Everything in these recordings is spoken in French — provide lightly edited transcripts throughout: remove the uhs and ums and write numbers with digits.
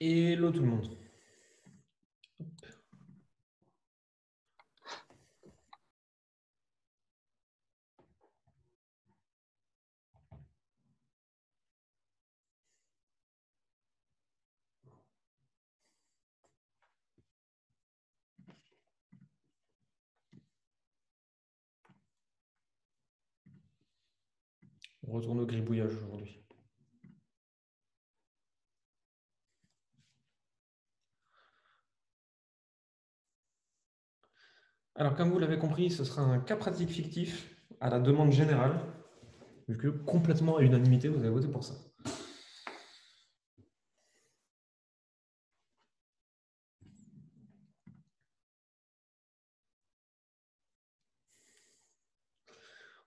Hello tout le monde. On retourne au gribouillage aujourd'hui. Alors comme vous l'avez compris, ce sera un cas pratique fictif à la demande générale, vu que complètement à l'unanimité, vous avez voté pour ça.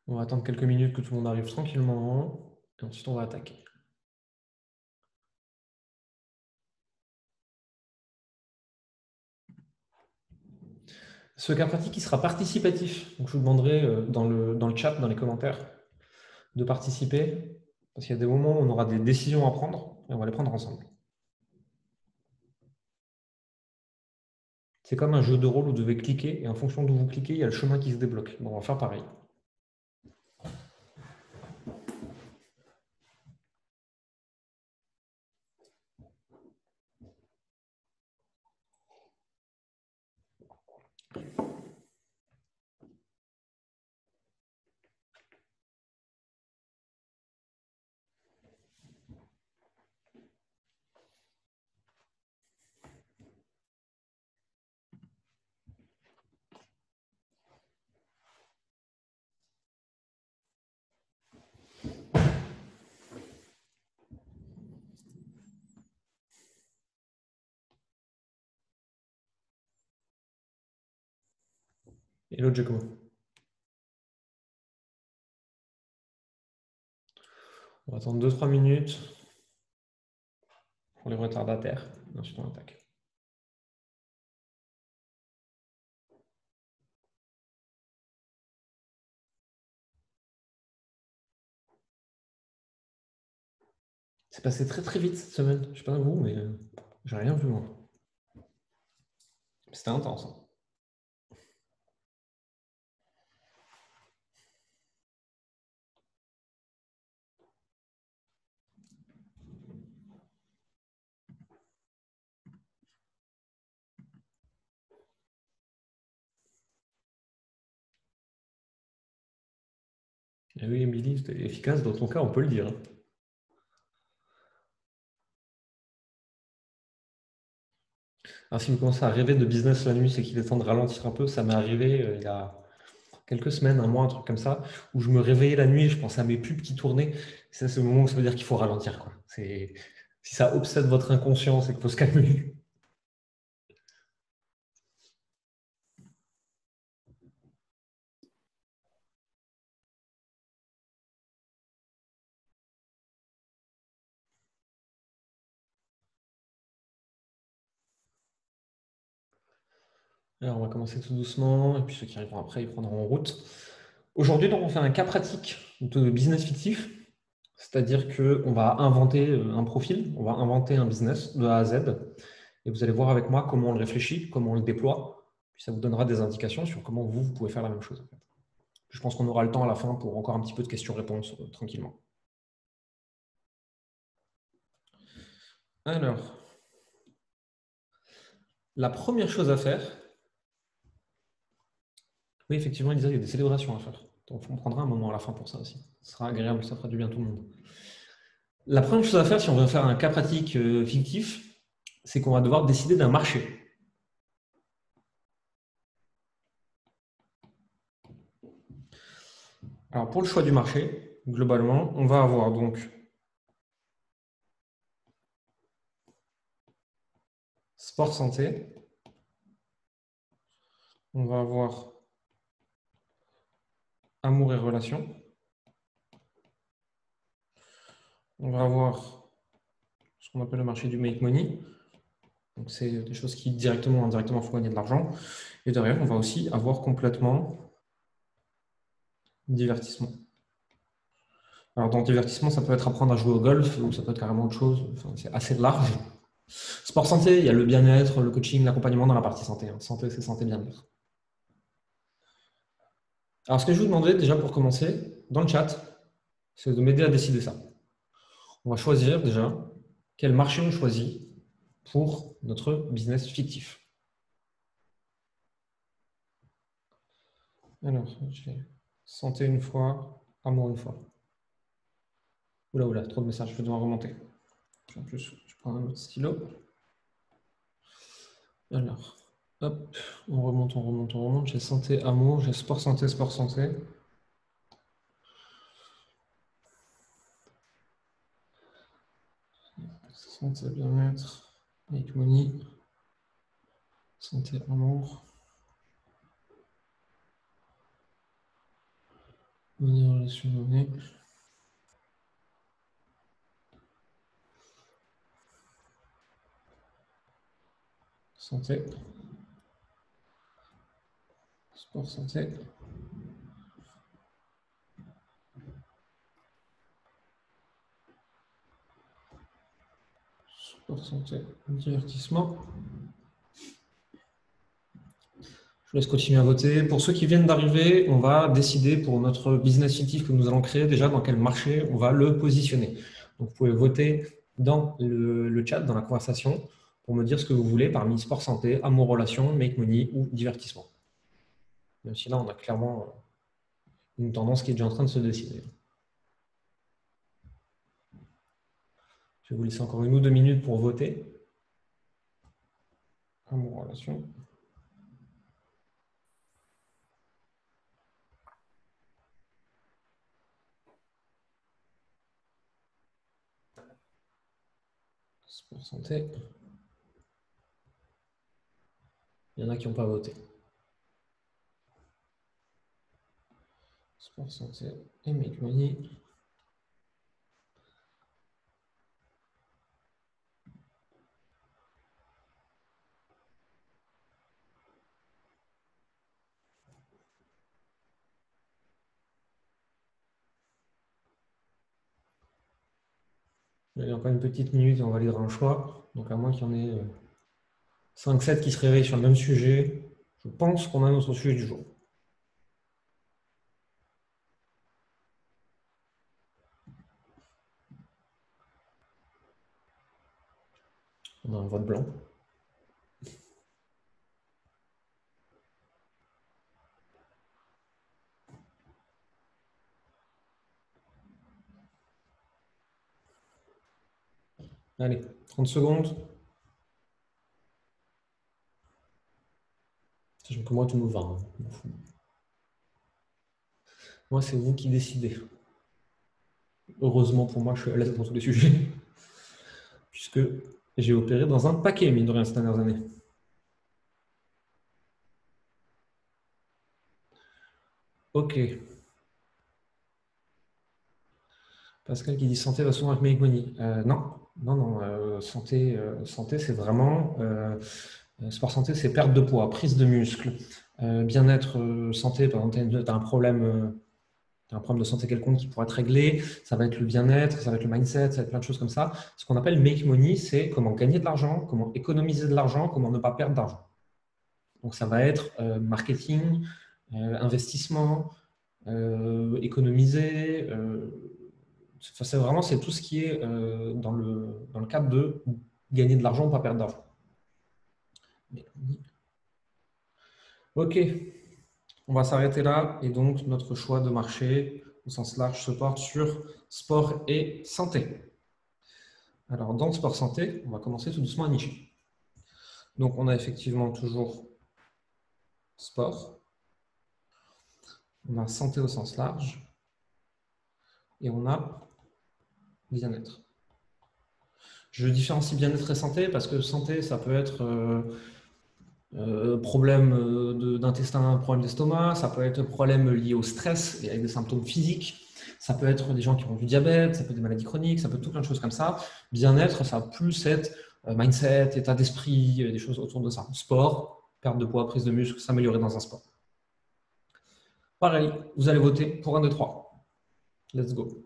On va attendre quelques minutes que tout le monde arrive tranquillement, et ensuite on va attaquer. Ce cas pratique, il sera participatif. Donc je vous demanderai dans le chat, dans les commentaires, de participer, parce qu'il y a des moments où on aura des décisions à prendre, et on va les prendre ensemble. C'est comme un jeu de rôle où vous devez cliquer, et en fonction d'où vous cliquez, il y a le chemin qui se débloque. Donc on va faire pareil. Et l'autre, Giacomo. On va attendre 2-3 minutes pour les retardataires. Et ensuite, on attaque. C'est passé très très vite cette semaine. Je ne sais pas vous, mais j'ai rien vu moi. C'était intense. Hein. Et oui, Émilie, c'était efficace dans ton cas, on peut le dire. Hein. Alors, si vous commencez à rêver de business la nuit, c'est qu'il est temps de ralentir un peu. Ça m'est arrivé il y a quelques semaines, un mois, un truc comme ça, où je me réveillais la nuit et je pensais à mes pubs qui tournaient. Ça, c'est le moment où ça veut dire qu'il faut ralentir. Quoi. Si ça obsède votre inconscient, c'est qu'il faut se calmer. Alors, on va commencer tout doucement, et puis ceux qui arriveront après, ils prendront en route. Aujourd'hui, donc, on fait un cas pratique de business fictif, c'est-à-dire qu'on va inventer un profil, on va inventer un business de A à Z, et vous allez voir avec moi comment on le réfléchit, comment on le déploie, puis ça vous donnera des indications sur comment vous pouvez faire la même chose. En fait. Je pense qu'on aura le temps à la fin pour encore un petit peu de questions-réponses tranquillement. Alors, la première chose à faire, oui, effectivement, il disait qu'il y a des célébrations à faire. Donc, on prendra un moment à la fin pour ça aussi. Ce sera agréable, ça fera du bien à tout le monde. La première chose à faire, si on veut faire un cas pratique fictif, c'est qu'on va devoir décider d'un marché. Alors, pour le choix du marché, globalement, on va avoir donc sport santé, on va avoir amour et relations, on va avoir ce qu'on appelle le marché du make money, donc c'est des choses qui directement ou indirectement font gagner de l'argent, et derrière, on va aussi avoir complètement divertissement. Alors, dans le divertissement, ça peut être apprendre à jouer au golf, ou ça peut être carrément autre chose, enfin, c'est assez large. Sport santé, il y a le bien-être, le coaching, l'accompagnement dans la partie santé. Santé, c'est santé bien-être. Alors, ce que je vous demandais déjà pour commencer, dans le chat, c'est de m'aider à décider ça. On va choisir déjà quel marché on choisit pour notre business fictif. Alors, j'ai santé une fois, amour une fois. Oula, trop de messages, je vais devoir remonter. En plus, je prends un autre stylo. Alors, hop, on remonte. J'ai santé, amour, j'ai sport, santé, sport, santé. Santé, bien-être, make money, santé, amour, money, relation, money. Santé, sport, santé. Sport, santé, divertissement. Je vous laisse continuer à voter. Pour ceux qui viennent d'arriver, on va décider pour notre business fictif que nous allons créer déjà dans quel marché on va le positionner. Donc, vous pouvez voter dans le chat, dans la conversation, pour me dire ce que vous voulez parmi sport, santé, amour, relation, make money ou divertissement. Même si là, on a clairement une tendance qui est déjà en train de se décider. Je vais vous laisser encore 1 ou 2 minutes pour voter. Amour, relation. Sport, santé. Il y en a qui n'ont pas voté. Sport, santé et make money. Il y a encore une petite minute et on validera un choix. Donc, à moins qu'il y en ait 5-7 qui se réveillent sur le même sujet, je pense qu'on a notre sujet du jour. On a un vote blanc. Allez, 30 secondes. Sachant que moi, tout me va. Hein. Moi, c'est vous qui décidez. Heureusement pour moi, je suis à l'aise dans tous les sujets. Puisque j'ai opéré dans un paquet, mine de rien, ces dernières années. Ok. Pascal qui dit santé va souvent avec make money. Non. Santé, c'est vraiment sport santé, c'est perte de poids, prise de muscle, bien-être, santé. Par exemple, tu as un problème de santé quelconque qui pourrait être réglé. Ça va être le bien-être, ça va être le mindset, ça va être plein de choses comme ça. Ce qu'on appelle make money, c'est comment gagner de l'argent, comment économiser de l'argent, comment ne pas perdre d'argent. Donc ça va être marketing, investissement, économiser. C'est tout ce qui est dans le cadre de gagner de l'argent ou pas perdre d'argent. Ok, on va s'arrêter là. Et donc, notre choix de marché, au sens large, se porte sur sport et santé. Alors, dans le sport santé, on va commencer tout doucement à nicher. Donc, on a effectivement toujours sport. On a santé au sens large. Et on a bien-être. Je différencie bien-être et santé parce que santé, ça peut être problème d'intestin, problème d'estomac, ça peut être problème lié au stress et avec des symptômes physiques, ça peut être des gens qui ont du diabète, ça peut être des maladies chroniques, ça peut être tout plein de choses comme ça. Bien-être, ça va plus être mindset, état d'esprit, des choses autour de ça. Sport, perte de poids, prise de muscle, s'améliorer dans un sport. Pareil, vous allez voter pour un des trois. Let's go.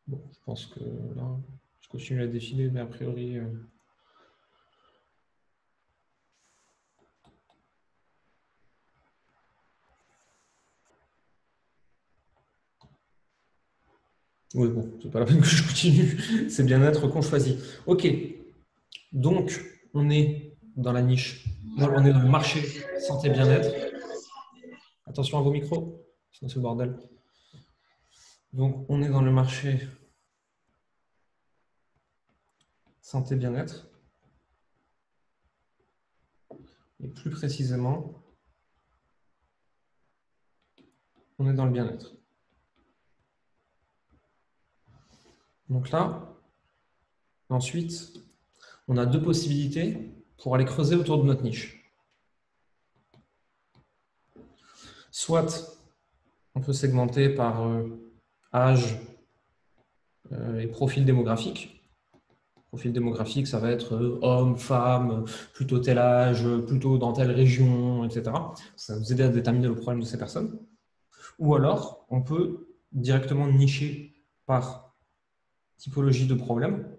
Bon, je pense que là, je continue à défiler, mais a priori... Oui, bon, c'est pas la peine que je continue. C'est bien-être qu'on choisit. OK. Donc, on est dans la niche. On est dans le marché santé bien-être. Attention à vos micros, sinon c'est le bordel. Donc, on est dans le marché santé bien-être. Et plus précisément, on est dans le bien-être. Donc là, ensuite, on a deux possibilités pour aller creuser autour de notre niche. Soit on peut segmenter par âge et profil démographique. Profil démographique, ça va être homme, femme, plutôt tel âge, plutôt dans telle région, etc. Ça va nous aider à déterminer le problème de ces personnes. Ou alors, on peut directement nicher par typologie de problème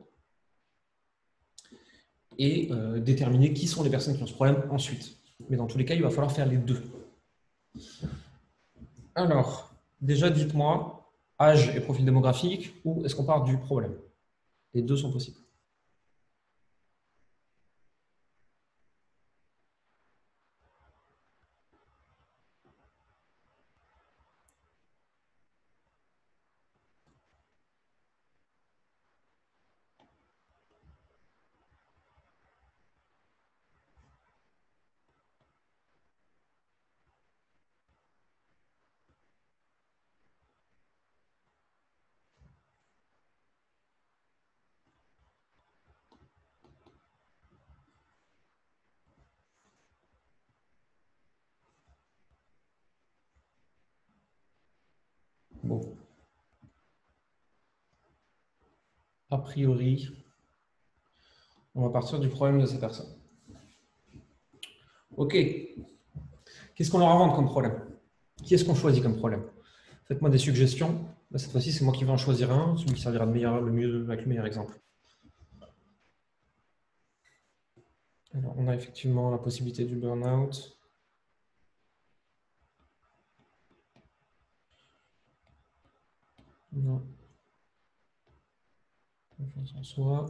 et déterminer qui sont les personnes qui ont ce problème ensuite. Mais dans tous les cas, il va falloir faire les deux. Alors, déjà, dites-moi, âge et profil démographique, ou est-ce qu'on part du problème? Les deux sont possibles. Bon. A priori, on va partir du problème de ces personnes. OK. Qu'est-ce qu'on leur invente comme problème? Qui est-ce qu'on choisit comme problème? Faites-moi des suggestions. Là, cette fois-ci, c'est moi qui vais en choisir un, celui qui servira de meilleur, le mieux, avec le meilleur exemple. Alors, on a effectivement la possibilité du burn-out. Non. Confiance en soi.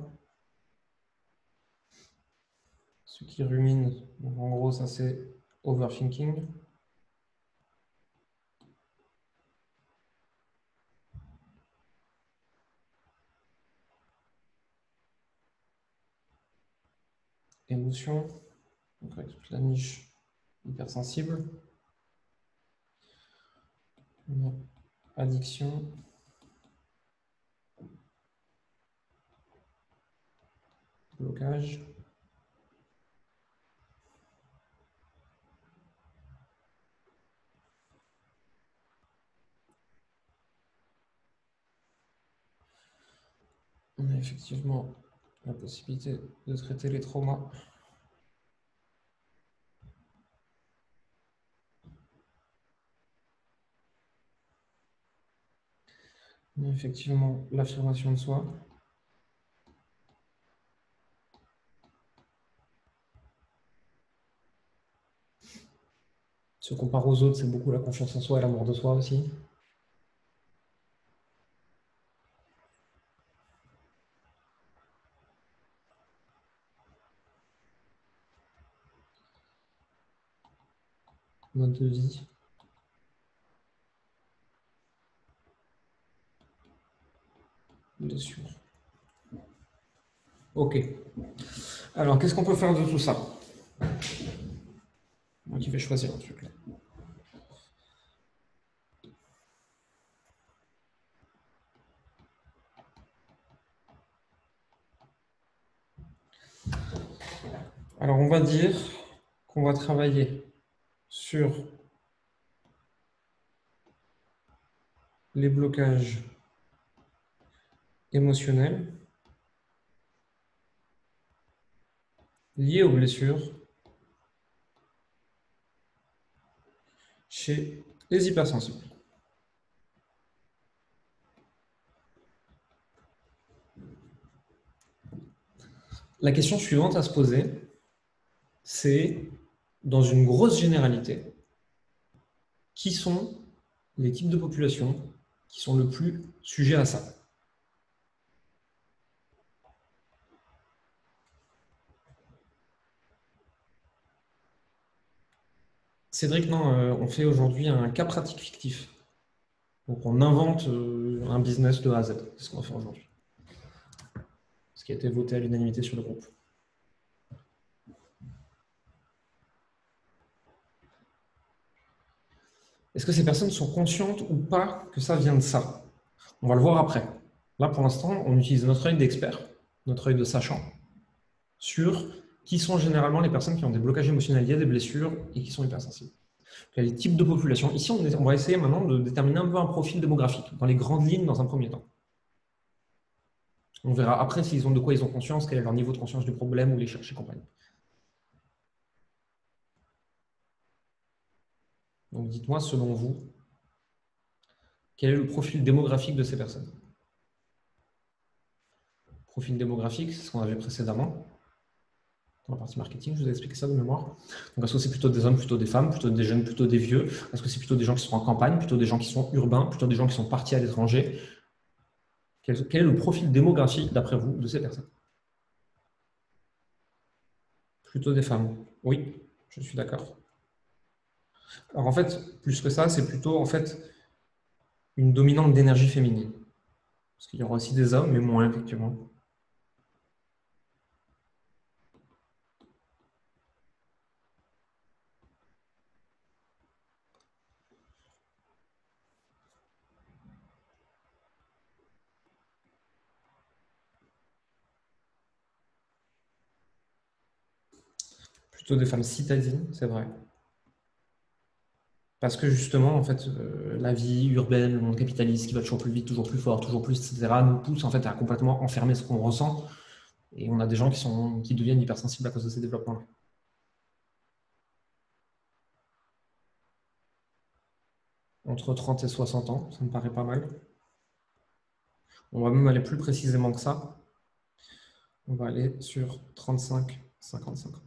Ce qui rumine, donc en gros, ça c'est overthinking. Émotion, donc avec toute la niche hypersensible. Addiction. Blocage. On a effectivement la possibilité de traiter les traumas. On a effectivement l'affirmation de soi. Se comparer aux autres, c'est beaucoup la confiance en soi et l'amour de soi aussi. Mode de vie. Bien sûr. Ok. Alors, qu'est-ce qu'on peut faire de tout ça? Moi qui vais choisir un truc là. Alors, on va dire qu'on va travailler sur les blocages émotionnels liés aux blessures chez les hypersensibles. La question suivante à se poser, c'est, dans une grosse généralité, qui sont les types de populations qui sont le plus sujets à ça? Cédric, non, on fait aujourd'hui un cas pratique fictif. Donc on invente un business de A à Z. C'est ce qu'on va faire aujourd'hui. Ce qui a été voté à l'unanimité sur le groupe. Est-ce que ces personnes sont conscientes ou pas que ça vient de ça? On va le voir après. Là, pour l'instant, on utilise notre œil d'expert, notre œil de sachant, sur qui sont généralement les personnes qui ont des blocages émotionnels liés à des blessures et qui sont hypersensibles. Les types de population. Ici, on va essayer maintenant de déterminer un peu un profil démographique, dans les grandes lignes, dans un premier temps. On verra après s'ils ont de quoi ils ont conscience, quel est leur niveau de conscience du problème ou les chercher compagnie. Donc dites-moi, selon vous, quel est le profil démographique de ces personnes? Profil démographique, c'est ce qu'on avait précédemment. Dans la partie marketing, je vous ai expliqué ça de mémoire. Donc, est-ce que c'est plutôt des hommes, plutôt des femmes, plutôt des jeunes, plutôt des vieux? Est-ce que c'est plutôt des gens qui sont en campagne, plutôt des gens qui sont urbains, plutôt des gens qui sont partis à l'étranger? Quel est le profil démographique, d'après vous, de ces personnes? Plutôt des femmes. Oui, je suis d'accord. Alors, en fait, plus que ça, c'est plutôt en fait une dominante d'énergie féminine. Parce qu'il y aura aussi des hommes, mais moins, effectivement. Plutôt des femmes citadines, c'est vrai. Parce que justement, en fait, la vie urbaine, le monde capitaliste qui va toujours plus vite, toujours plus fort, toujours plus, etc., nous pousse en fait à complètement enfermer ce qu'on ressent. Et on a des gens qui deviennent hypersensibles à cause de ces développements-là. Entre 30 et 60 ans, ça me paraît pas mal. On va même aller plus précisément que ça. On va aller sur 35-55 ans.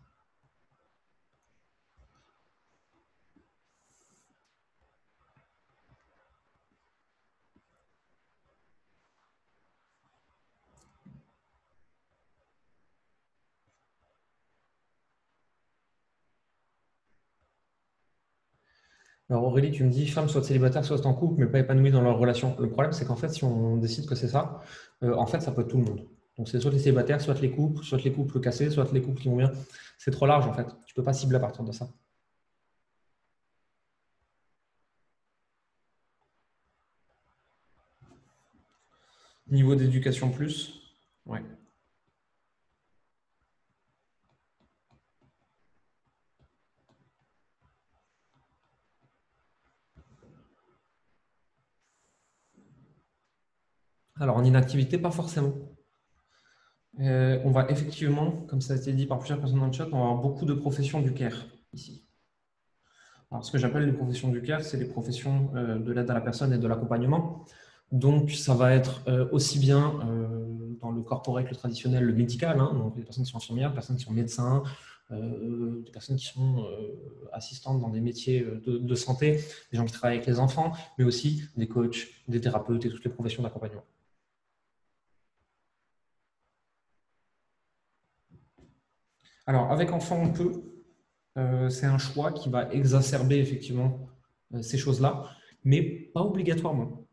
Alors Aurélie, tu me dis, femmes soit célibataires, soit en couple, mais pas épanouies dans leur relation. Le problème, c'est qu'en fait, si on décide que c'est ça, en fait, ça peut être tout le monde. Donc c'est soit les célibataires, soit les couples cassés, soit les couples qui vont bien. C'est trop large, en fait. Tu ne peux pas cibler à partir de ça. Niveau d'éducation plus, ouais. Alors en inactivité, pas forcément. On va effectivement, comme ça a été dit par plusieurs personnes dans le chat, on va avoir beaucoup de professions du care ici. Alors, ce que j'appelle les professions du care, c'est les professions de l'aide à la personne et de l'accompagnement. Donc, ça va être aussi bien dans le corporate, le traditionnel, le médical, hein, donc les personnes qui sont infirmières, les personnes qui sont médecins, des personnes qui sont assistantes dans des métiers de santé, des gens qui travaillent avec les enfants, mais aussi des coachs, des thérapeutes et toutes les professions d'accompagnement. Alors, avec enfant, on peut. C'est un choix qui va exacerber effectivement ces choses-là, mais pas obligatoirement.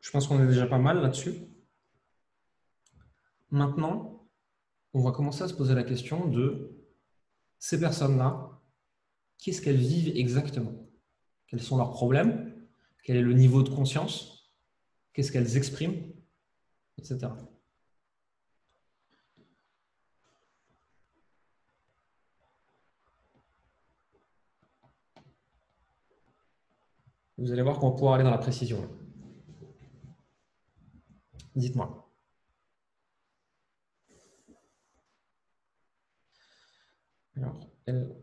Je pense qu'on est déjà pas mal là-dessus. Maintenant, on va commencer à se poser la question de ces personnes-là, qu'est-ce qu'elles vivent exactement? Quels sont leurs problèmes? Quel est le niveau de conscience? Qu'est-ce qu'elles expriment? Etc. Vous allez voir qu'on va pouvoir aller dans la précision. Dites-moi. Alors, elles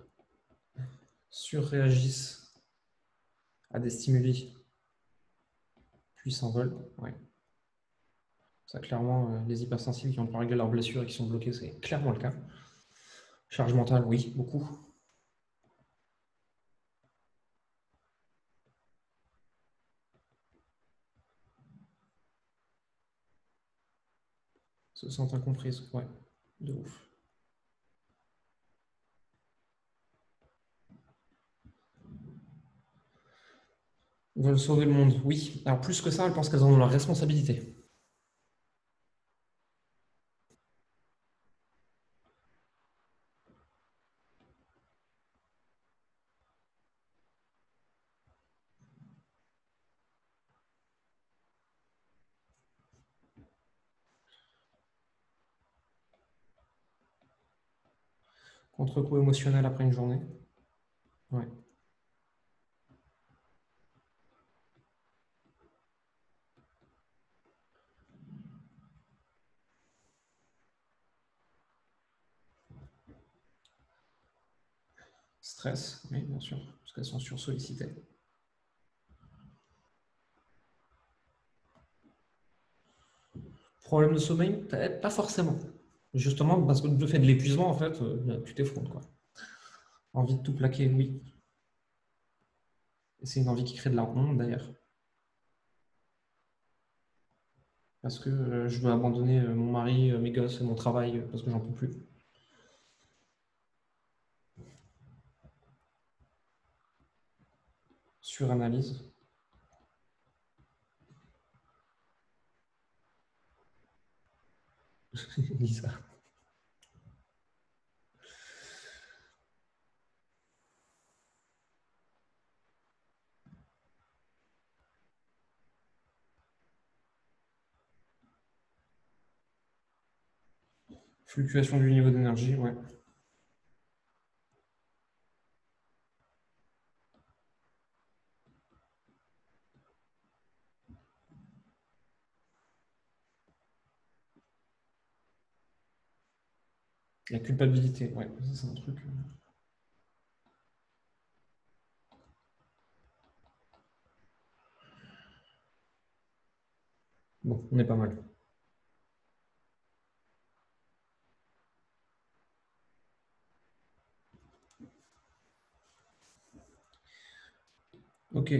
surréagissent à des stimuli, puis s'envolent. Ouais. Ça, clairement, les hypersensibles qui ont pas réglé leurs blessures et qui sont bloqués, c'est clairement le cas. Charge mentale, oui, beaucoup. Se sentent incomprises, ouais, de ouf. Ils veulent sauver le monde, oui. Alors plus que ça, elles pensent qu'elles en ont la responsabilité. Contre-coup émotionnel après une journée. Ouais. Stress, oui, bien sûr, parce qu'elles sont sursollicitées. Problème de sommeil? Pas forcément. Justement, parce que le fait de l'épuisement, en fait, tu t'effondres, quoi. Envie de tout plaquer, oui. Et c'est une envie qui crée de la honte, d'ailleurs. Parce que je veux abandonner mon mari, mes gosses et mon travail parce que j'en peux plus. Suranalyse. Lisa. Fluctuation du niveau d'énergie, ouais. La culpabilité, ouais, ça c'est un truc. Bon, on est pas mal. Ok.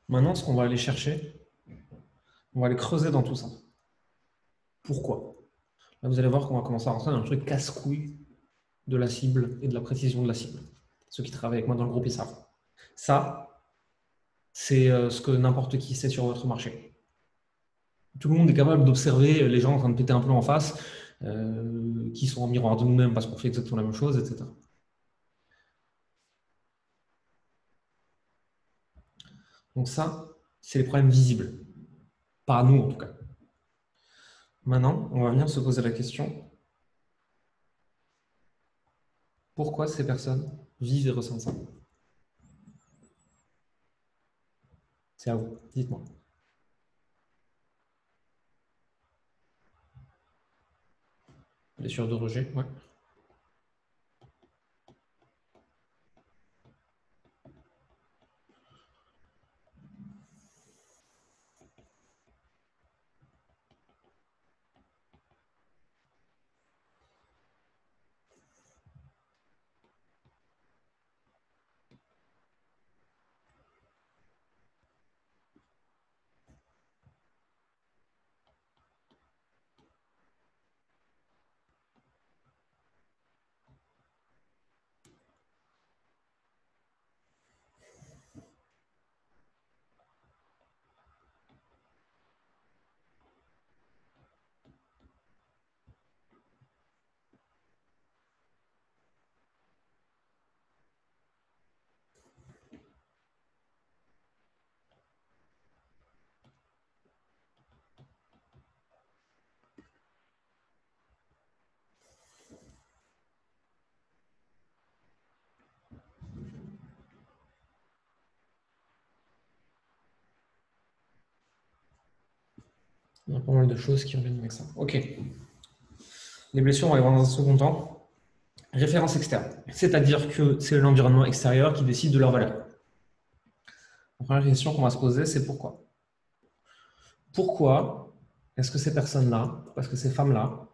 Maintenant, ce qu'on va aller chercher, on va aller creuser dans tout ça. Pourquoi? Là, vous allez voir qu'on va commencer à rentrer dans un truc casse-couille de la cible et de la précision de la cible. Ceux qui travaillent avec moi dans le groupe, ils savent. Ça, c'est ce que n'importe qui sait sur votre marché. Tout le monde est capable d'observer les gens en train de péter un plomb en face, qui sont en miroir de nous-mêmes parce qu'on fait exactement la même chose, etc. Donc ça, c'est les problèmes visibles. Pas à nous, en tout cas. Maintenant, on va venir se poser la question, pourquoi ces personnes vivent et ressentent ça? C'est à vous, dites-moi. Blessure de rejet, ouais. Il y a pas mal de choses qui reviennent avec ça. Ok. Les blessures, on va les voir dans un second temps. Référence externe, c'est-à-dire que c'est l'environnement extérieur qui décide de leur valeur. La première question qu'on va se poser, c'est pourquoi. Pourquoi est-ce que ces personnes-là, parce que ces femmes-là,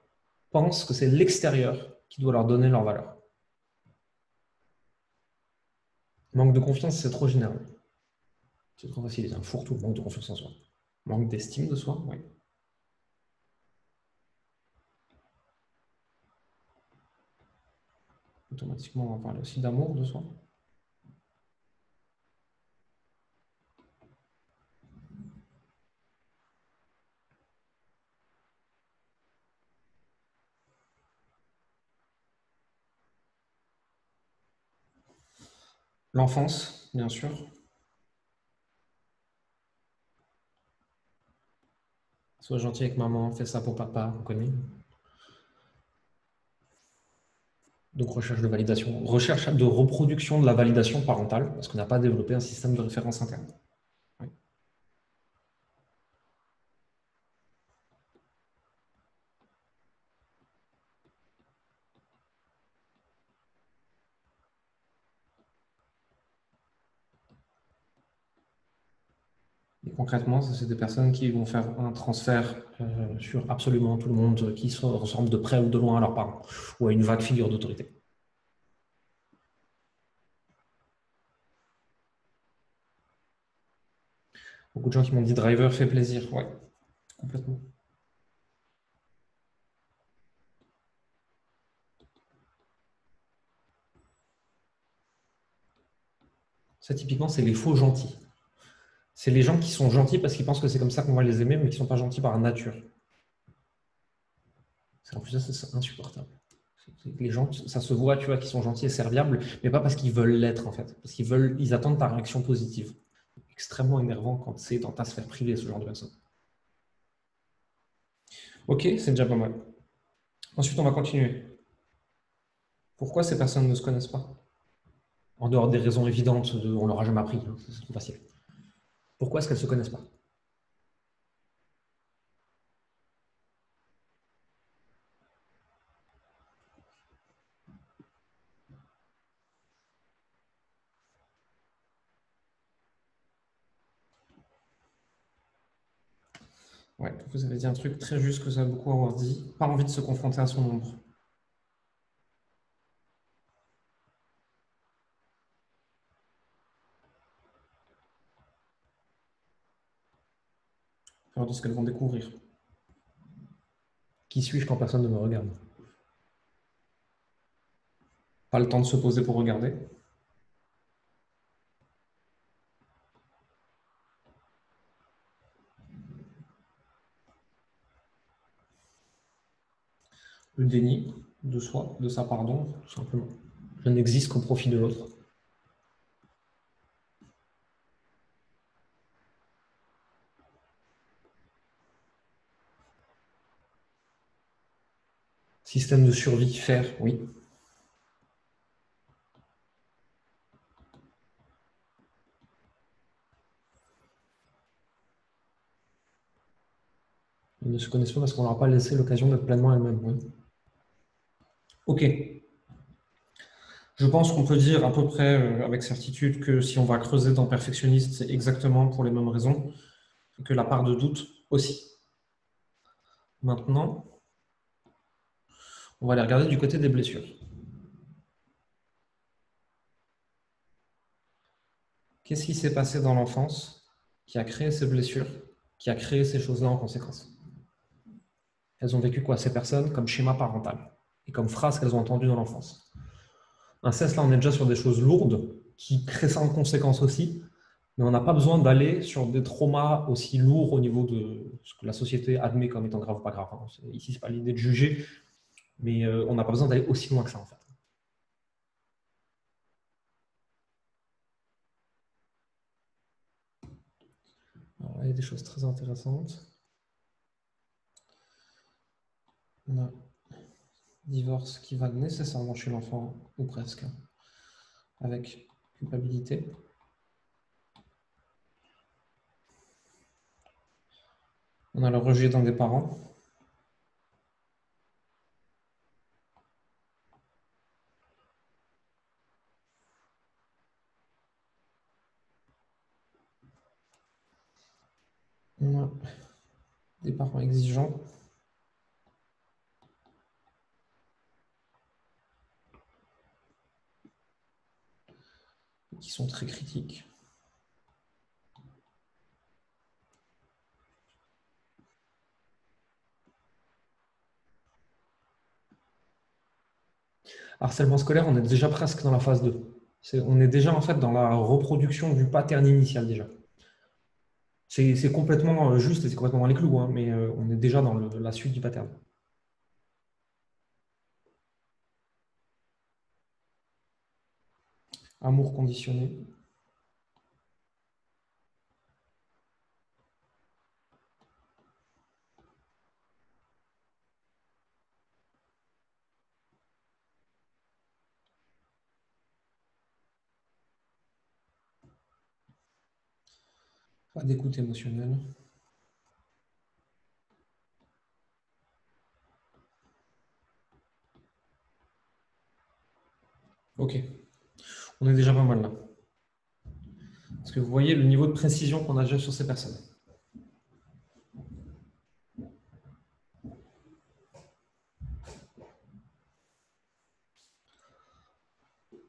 pensent que c'est l'extérieur qui doit leur donner leur valeur? Manque de confiance, c'est trop général. C'est trop facile, c'est un fourre-tout, manque de confiance en soi. Manque d'estime de soi, oui. Automatiquement, on va parler aussi d'amour de soi. L'enfance, bien sûr. Sois gentil avec maman, fais ça pour papa, on connaît. Donc recherche de validation, recherche de reproduction de la validation parentale, parce qu'on n'a pas développé un système de référence interne. Oui. Et concrètement, c'est des personnes qui vont faire un transfert sur absolument tout le monde qui se ressemble de près ou de loin à leurs parents, ou à une vague figure d'autorité. Beaucoup de gens qui m'ont dit driver fait plaisir, ouais, complètement. Ça, typiquement, c'est les faux gentils. C'est les gens qui sont gentils parce qu'ils pensent que c'est comme ça qu'on va les aimer, mais qui ne sont pas gentils par nature. En plus, ça, c'est insupportable. Les gens, ça se voit, tu vois, qu'ils sont gentils et serviables, mais pas parce qu'ils veulent l'être, en fait. Parce ils attendent ta réaction positive. Extrêmement énervant quand c'est dans ta sphère privée, ce genre de personne. Ok, c'est déjà pas mal. Ensuite, on va continuer. Pourquoi ces personnes ne se connaissent pas? En dehors des raisons évidentes de on leur a jamais appris, hein, c'est trop facile. Pourquoi est-ce qu'elles ne se connaissent pas? Ouais, vous avez dit un truc très juste que ça va beaucoup avoir dit. Pas envie de se confronter à son ombre. Peur de ce qu'elles vont découvrir. Qui suis-je quand personne ne me regarde? Pas le temps de se poser pour regarder. Le déni de soi, de sa pardon, tout simplement. Je n'existe qu'au profit de l'autre. Système de survie, faire, oui. Elles ne se connaissent pas parce qu'on ne leur a pas laissé l'occasion d'être pleinement elles-mêmes. Oui. Ok. Je pense qu'on peut dire à peu près avec certitude que si on va creuser dans perfectionniste, c'est exactement pour les mêmes raisons, et que la part de doute aussi. Maintenant, on va aller regarder du côté des blessures. Qu'est-ce qui s'est passé dans l'enfance qui a créé ces blessures, qui a créé ces choses-là en conséquence? Elles ont vécu quoi, ces personnes, comme schéma parental et comme phrase qu'elles ont entendues dans l'enfance? Inceste, là, on est déjà sur des choses lourdes qui créent ça en conséquence aussi, mais on n'a pas besoin d'aller sur des traumas aussi lourds au niveau de ce que la société admet comme étant grave ou pas grave. Ici, ce n'est pas l'idée de juger, mais on n'a pas besoin d'aller aussi loin que ça, en fait. Alors là, il y a des choses très intéressantes. On a divorce qui va nécessairement chez l'enfant, ou presque, avec culpabilité. On a le rejet d'un des parents. On a des parents exigeants. Qui sont très critiques. Harcèlement scolaire, on est déjà presque dans la phase 2. On est déjà en fait dans la reproduction du pattern initial déjà. C'est complètement juste et c'est complètement dans les clous, hein, mais on est déjà dans la suite du pattern. Amour conditionné. Pas d'écoute émotionnelle. Ok, on est déjà pas mal là. Parce que vous voyez le niveau de précision qu'on a déjà sur ces personnes.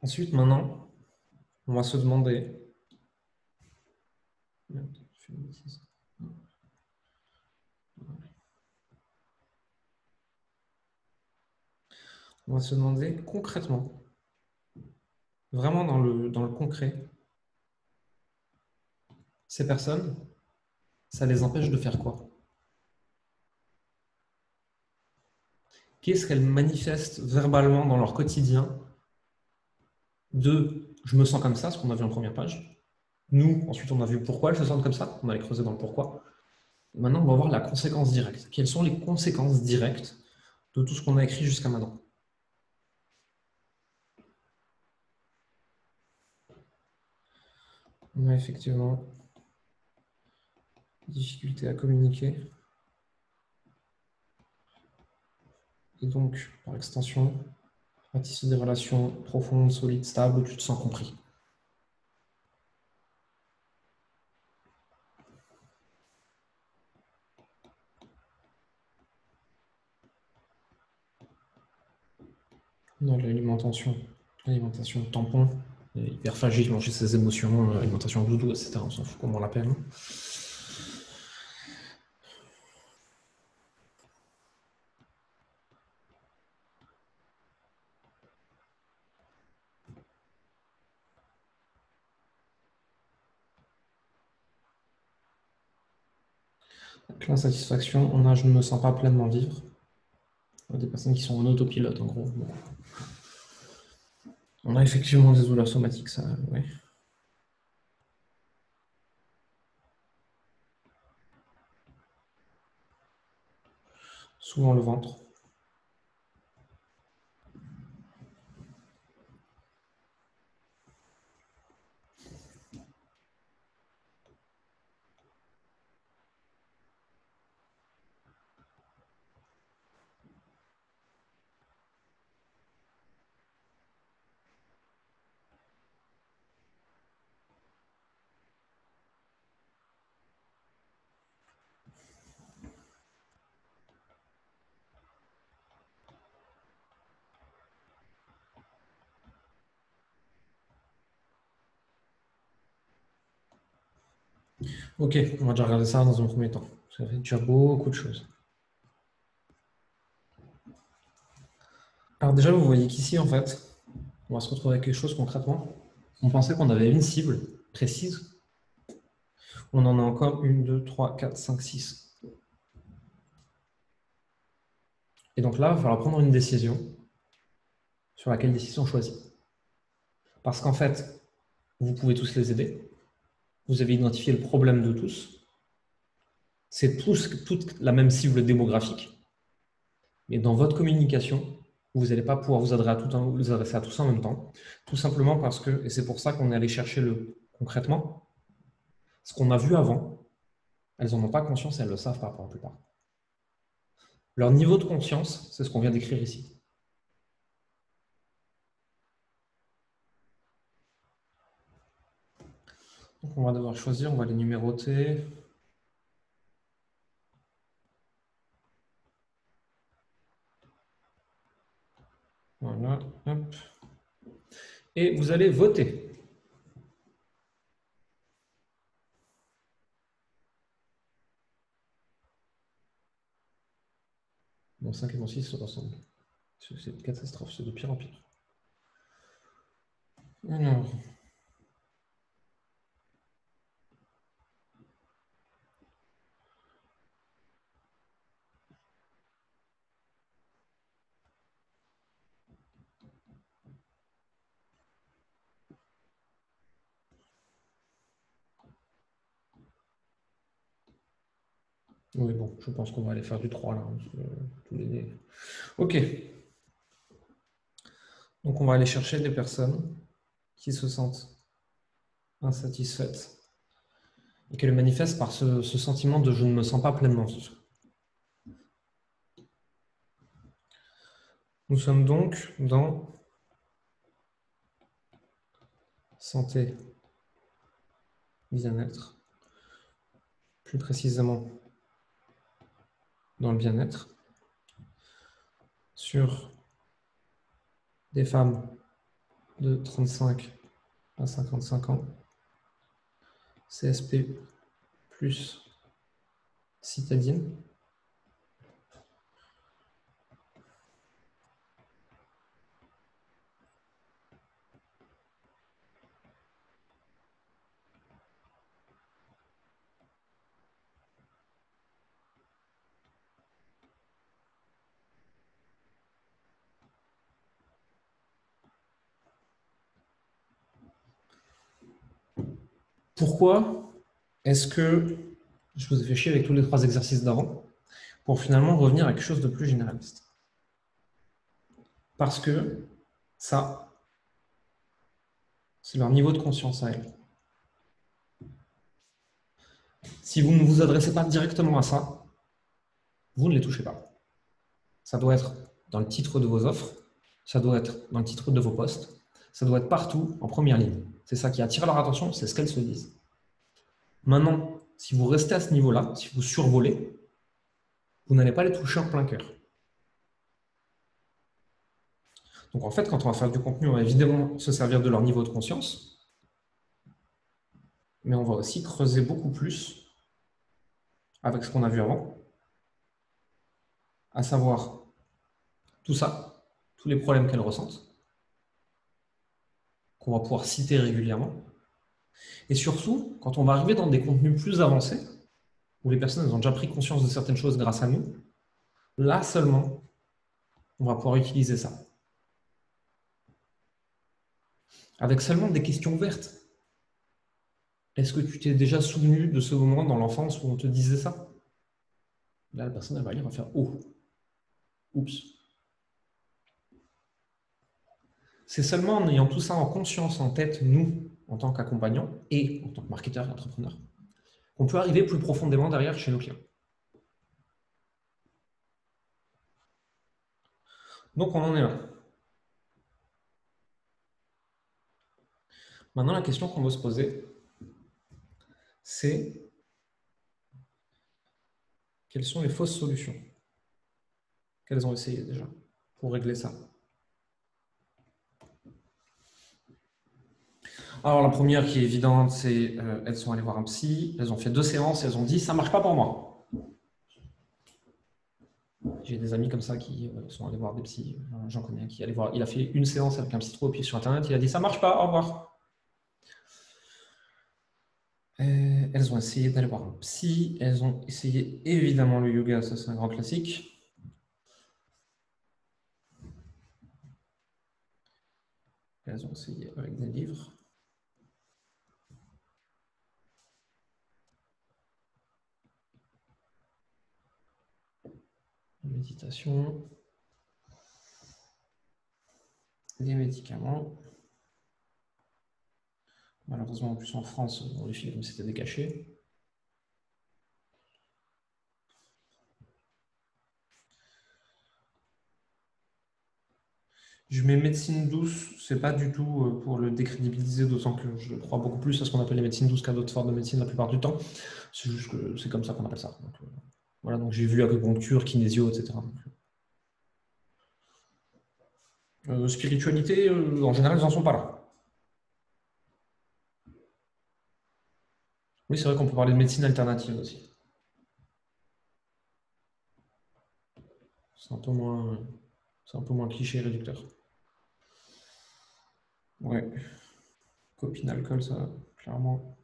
Ensuite, maintenant, on va se demander... On va se demander concrètement, vraiment dans le concret, ces personnes, ça les empêche de faire quoi? Qu'est-ce qu'elles manifestent verbalement dans leur quotidien de « je me sens comme ça », ce qu'on a vu en première page. Nous, ensuite, on a vu pourquoi elles se sentent comme ça. On allait creuser dans le pourquoi. Et maintenant, on va voir la conséquence directe. Quelles sont les conséquences directes de tout ce qu'on a écrit jusqu'à maintenant? On a effectivement difficulté à communiquer. Et donc, par extension, à tisser des relations profondes, solides, stables, où tu te sens compris. On a l'alimentation tampon, hyperphagie, manger ses émotions, alimentation doudou, etc. On s'en fout comment on l'appelle. Donc, l'insatisfaction, on a je ne me sens pas pleinement vivre. On a des personnes qui sont en autopilote, en gros. Bon. On a effectivement des douleurs somatiques, ça, ouais. Souvent le ventre. Ok, on va déjà regarder ça dans un premier temps. Ça fait déjà beaucoup de choses. Alors déjà, vous voyez qu'ici, en fait, on va se retrouver avec quelque chose concrètement. On pensait qu'on avait une cible précise. On en a encore 1, 2, 3, 4, 5, 6. Et donc là, il va falloir prendre une décision sur laquelle décision choisir. Parce qu'en fait, vous pouvez tous les aider. Vous avez identifié le problème de tous. C'est toute la même cible démographique. Mais dans votre communication, vous n'allez pas pouvoir vous adresser à tous en même temps. Tout simplement parce que, et c'est pour ça qu'on est allé chercher concrètement, ce qu'on a vu avant, elles n'en ont pas conscience et elles ne le savent pas pour la plupart. Leur niveau de conscience, c'est ce qu'on vient d'écrire ici. Donc on va devoir choisir, on va les numéroter. Voilà, hop. Et vous allez voter. Mon 5 et mon 6 se ressemblent. C'est une catastrophe, c'est de pire en pire. Alors. Oui, bon, je pense qu'on va aller faire du 3 là. Ok. Donc on va aller chercher des personnes qui se sentent insatisfaites et qu'elles manifestent par ce sentiment de je ne me sens pas pleinement vivre. Nous sommes donc dans santé, bien-être, plus précisément dans le bien-être, sur des femmes de 35 à 55 ans, CSP plus citadine. Pourquoi est-ce que je vous ai fait chier avec tous les 3 exercices d'avant pour finalement revenir à quelque chose de plus généraliste? Parce que ça, c'est leur niveau de conscience à elles. Si vous ne vous adressez pas directement à ça, vous ne les touchez pas. Ça doit être dans le titre de vos offres, ça doit être dans le titre de vos posts, ça doit être partout en première ligne. C'est ça qui attire leur attention, c'est ce qu'elles se disent. Maintenant, si vous restez à ce niveau-là, si vous survolez, vous n'allez pas les toucher en plein cœur. Donc en fait, quand on va faire du contenu, on va évidemment se servir de leur niveau de conscience, mais on va aussi creuser beaucoup plus avec ce qu'on a vu avant, à savoir tout ça, tous les problèmes qu'elles ressentent, qu'on va pouvoir citer régulièrement. Et surtout, quand on va arriver dans des contenus plus avancés, où les personnes ont déjà pris conscience de certaines choses grâce à nous, là seulement, on va pouvoir utiliser ça. Avec seulement des questions ouvertes. Est-ce que tu t'es déjà souvenu de ce moment dans l'enfance où on te disait ça? Là, la personne, elle va lire, elle va faire « Oh, oups ». C'est seulement en ayant tout ça en conscience, en tête, nous, en tant qu'accompagnants et en tant que marketeurs et entrepreneurs, qu'on peut arriver plus profondément derrière chez nos clients. Donc, on en est là. Maintenant, la question qu'on va se poser, c'est quelles sont les fausses solutions qu'elles ont essayé déjà pour régler ça? Alors, la première qui est évidente, c'est elles sont allées voir un psy, elles ont fait 2 séances et elles ont dit « ça ne marche pas pour moi ». J'ai des amis comme ça qui sont allés voir des psys. J'en connais un qui allait voir. Il a fait une séance avec un psy sur Internet. Il a dit « ça ne marche pas, au revoir ». Elles ont essayé d'aller voir un psy. Elles ont essayé évidemment le yoga, ça c'est un grand classique. Elles ont essayé avec des livres. Méditation. Des médicaments. Malheureusement, en plus en France, on les filait comme si c'était des cachets. Je mets médecine douce, c'est pas du tout pour le décrédibiliser, d'autant que je crois beaucoup plus à ce qu'on appelle les médecines douces qu'à d'autres formes de médecine la plupart du temps. C'est juste que c'est comme ça qu'on appelle ça. Donc, voilà, donc j'ai vu acupuncture, kinésio, etc. Spiritualité, en général, ils n'en sont pas là. Oui, c'est vrai qu'on peut parler de médecine alternative aussi. C'est un peu moins cliché et réducteur. Ouais, copine alcool, ça, clairement.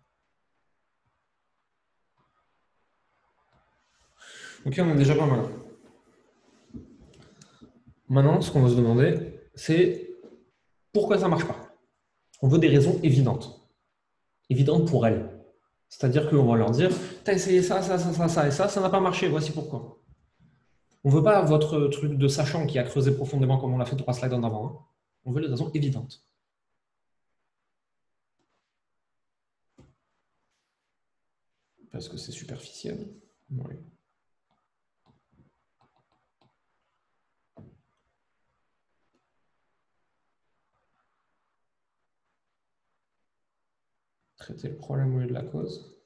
Ok, on est déjà pas mal. Maintenant, ce qu'on va se demander, c'est pourquoi ça marche pas. On veut des raisons évidentes. Évidentes pour elles. C'est-à-dire qu'on va leur dire, t'as essayé ça, ça, ça, ça, ça et ça n'a pas marché, voici pourquoi. On veut pas votre truc de sachant qui a creusé profondément comme on l'a fait 3 slides en avant. Hein. On veut les raisons évidentes. Parce que c'est superficiel. Oui. Traiter le problème au lieu de la cause.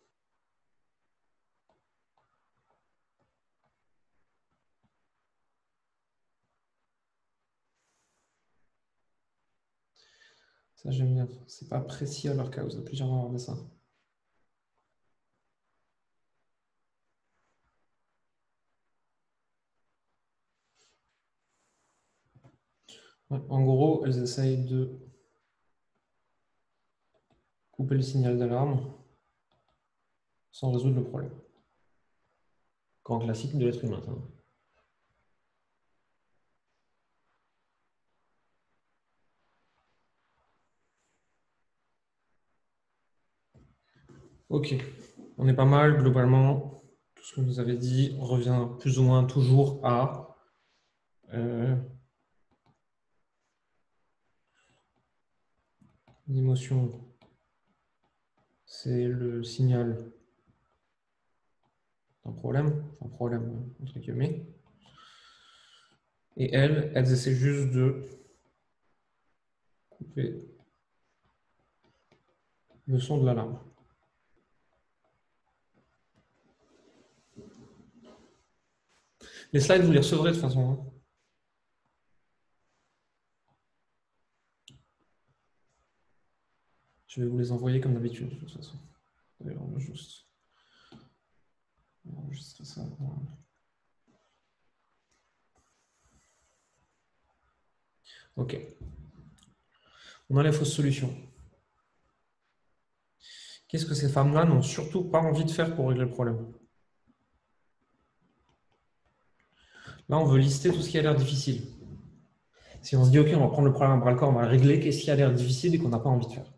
Ça, j'aime bien. C'est pas précis à leur cas. Vous avez plusieurs regardé ça. Ouais, en gros, elles essayent de couper le signal d'alarme sans résoudre le problème. Grand classique de l'être humain. Ça. Ok, on est pas mal globalement. Tout ce que vous avez dit revient plus ou moins toujours à l'émotion. C'est le signal d'un problème, un problème entre guillemets. Et elles essaient juste de couper le son de l'alarme. Les slides, vous les recevrez de toute façon. Hein. Je vais vous les envoyer comme d'habitude, de toute façon. D'ailleurs, on va juste enregistrer ça. Ok. On a les fausses solutions. Qu'est-ce que ces femmes-là n'ont surtout pas envie de faire pour régler le problème? Là, on veut lister tout ce qui a l'air difficile. Si on se dit, OK, on va prendre le problème à bras-le-corps, on va le régler, qu'est-ce qui a l'air difficile et qu'on n'a pas envie de faire?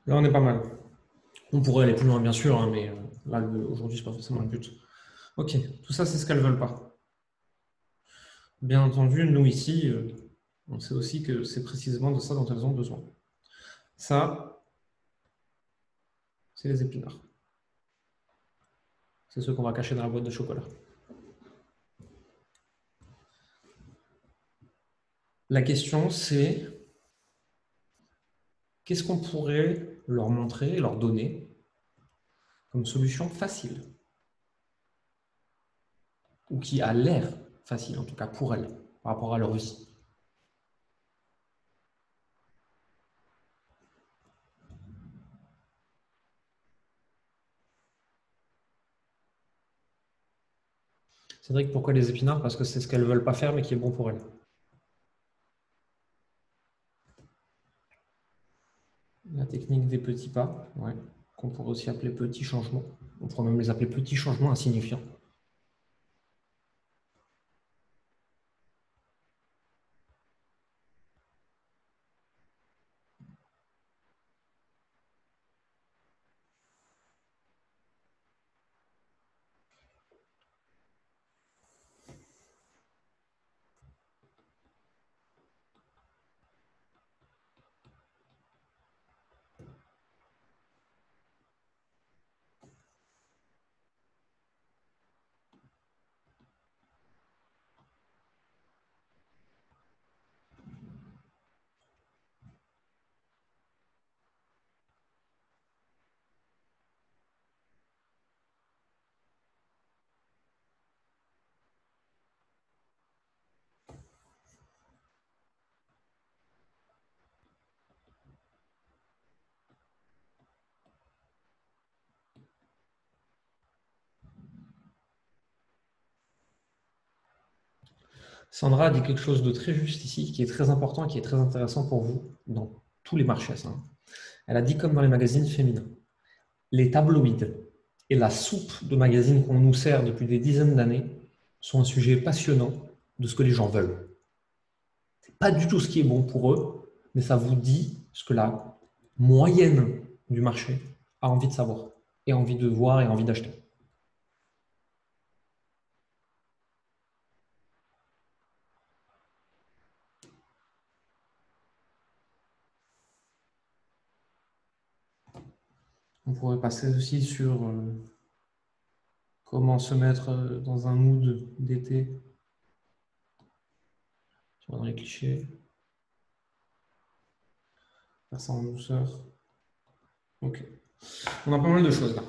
Là, on est pas mal. On pourrait aller plus loin, bien sûr, hein, mais là, aujourd'hui, ce n'est pas forcément le but. OK, tout ça, c'est ce qu'elles ne veulent pas. Bien entendu, nous, ici, on sait aussi que c'est précisément de ça dont elles ont besoin. Ça, c'est les épinards. C'est ceux qu'on va cacher dans la boîte de chocolat. La question, c'est qu'est-ce qu'on pourrait leur montrer, leur donner comme solution facile? Ou qui a l'air facile, en tout cas pour elles, par rapport à leur vie. Cédric, pourquoi les épinards? Parce que c'est ce qu'elles ne veulent pas faire, mais qui est bon pour elles. La technique des petits pas, ouais, qu'on pourrait aussi appeler petits changements. On pourrait même les appeler petits changements insignifiants. Sandra a dit quelque chose de très juste ici, qui est très important et qui est très intéressant pour vous dans tous les marchés. Ça. Elle a dit comme dans les magazines féminins. Les tabloïds et la soupe de magazines qu'on nous sert depuis des dizaines d'années sont un sujet passionnant de ce que les gens veulent. Ce n'est pas du tout ce qui est bon pour eux, mais ça vous dit ce que la moyenne du marché a envie de savoir, et envie de voir et envie d'acheter. On pourrait passer aussi sur comment se mettre dans un mood d'été. Tu vois, dans les clichés. Faire ça en douceur. Ok. On a pas mal de choses là.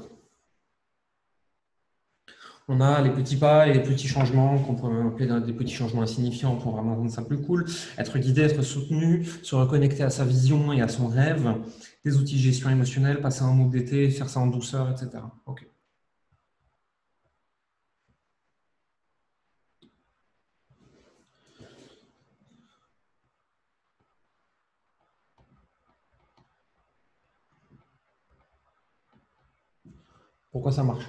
On a les petits pas et les petits changements qu'on pourrait appeler des petits changements insignifiants pour vraiment rendre ça plus cool. Être guidé, être soutenu, se reconnecter à sa vision et à son rêve. Des outils de gestion émotionnelle, passer un mood d'été, faire ça en douceur, etc. Ok. Pourquoi ça marche?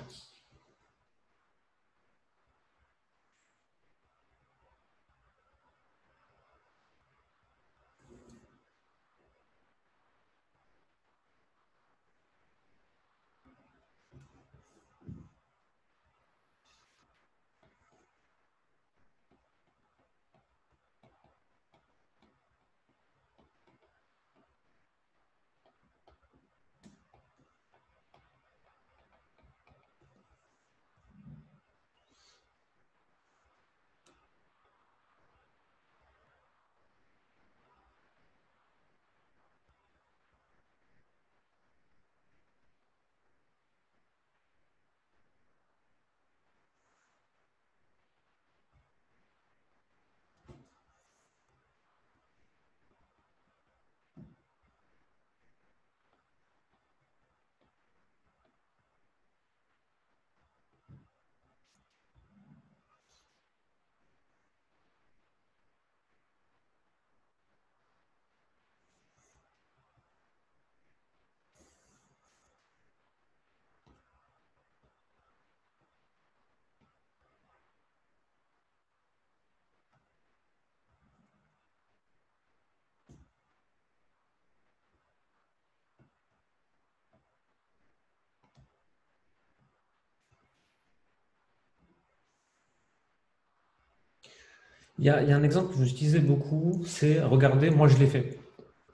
Il y a un exemple que j'utilisais beaucoup, c'est regardez, moi je l'ai fait.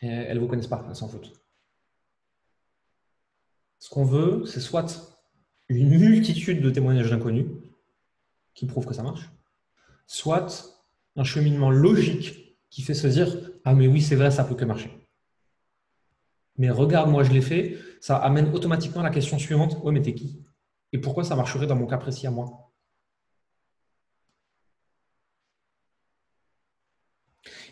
Et elles ne vous connaissent pas, elles s'en foutent. Ce qu'on veut, c'est soit une multitude de témoignages d'inconnus qui prouvent que ça marche, soit un cheminement logique qui fait se dire ah mais oui c'est vrai, ça peut que marcher. Mais regarde, moi je l'ai fait, ça amène automatiquement la question suivante, ouais mais t'es qui? Et pourquoi ça marcherait dans mon cas précis à moi?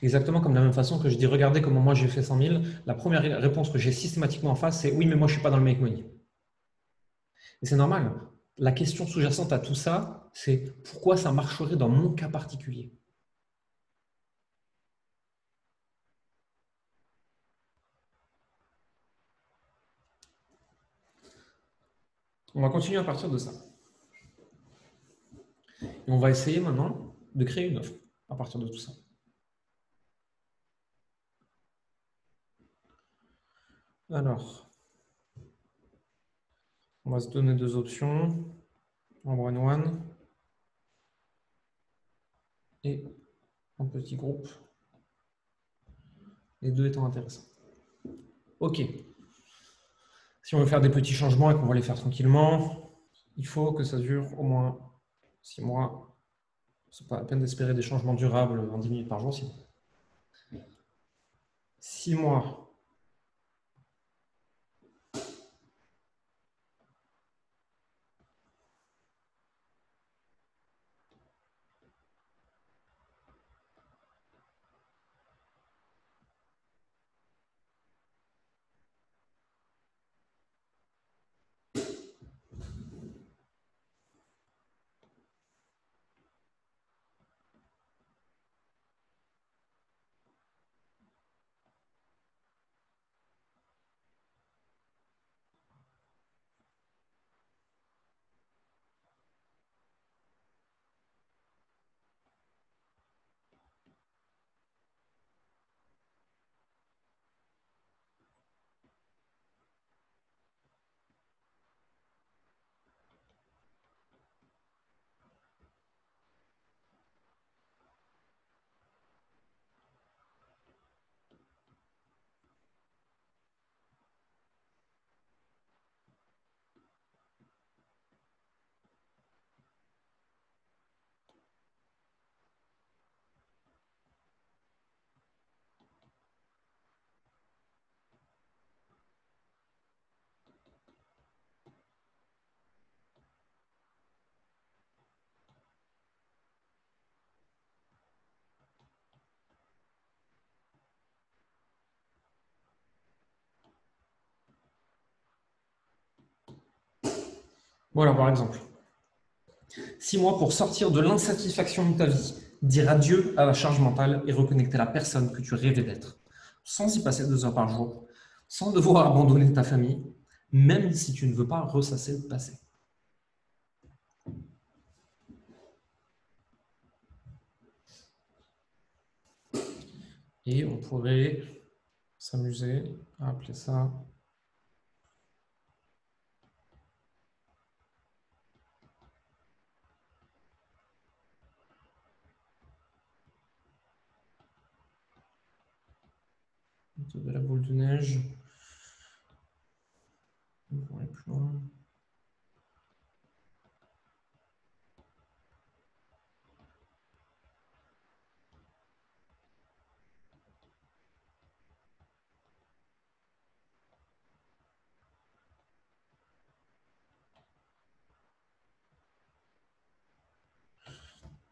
Exactement comme de la même façon que je dis regardez comment moi j'ai fait 100 000, la première réponse que j'ai systématiquement en face c'est oui mais moi je ne suis pas dans le make money. Et c'est normal. La question sous-jacente à tout ça, C'est pourquoi ça marcherait dans mon cas particulier. On va continuer à partir de ça. Et on va essayer maintenant de créer une offre à partir de tout ça. Alors, on va se donner deux options, en one-one et en petit groupe, les deux étant intéressants. Ok. Si on veut faire des petits changements et qu'on va les faire tranquillement, il faut que ça dure au moins 6 mois. C'est pas la peine d'espérer des changements durables en 10 minutes par jour, sinon. 6 mois. Voilà, par exemple. 6 mois pour sortir de l'insatisfaction de ta vie, dire adieu à la charge mentale et reconnecter la personne que tu rêvais d'être, sans y passer 2 heures par jour, sans devoir abandonner ta famille, même si tu ne veux pas ressasser le passé. Et on pourrait s'amuser à appeler ça de la boule de neige. On va aller plus loin.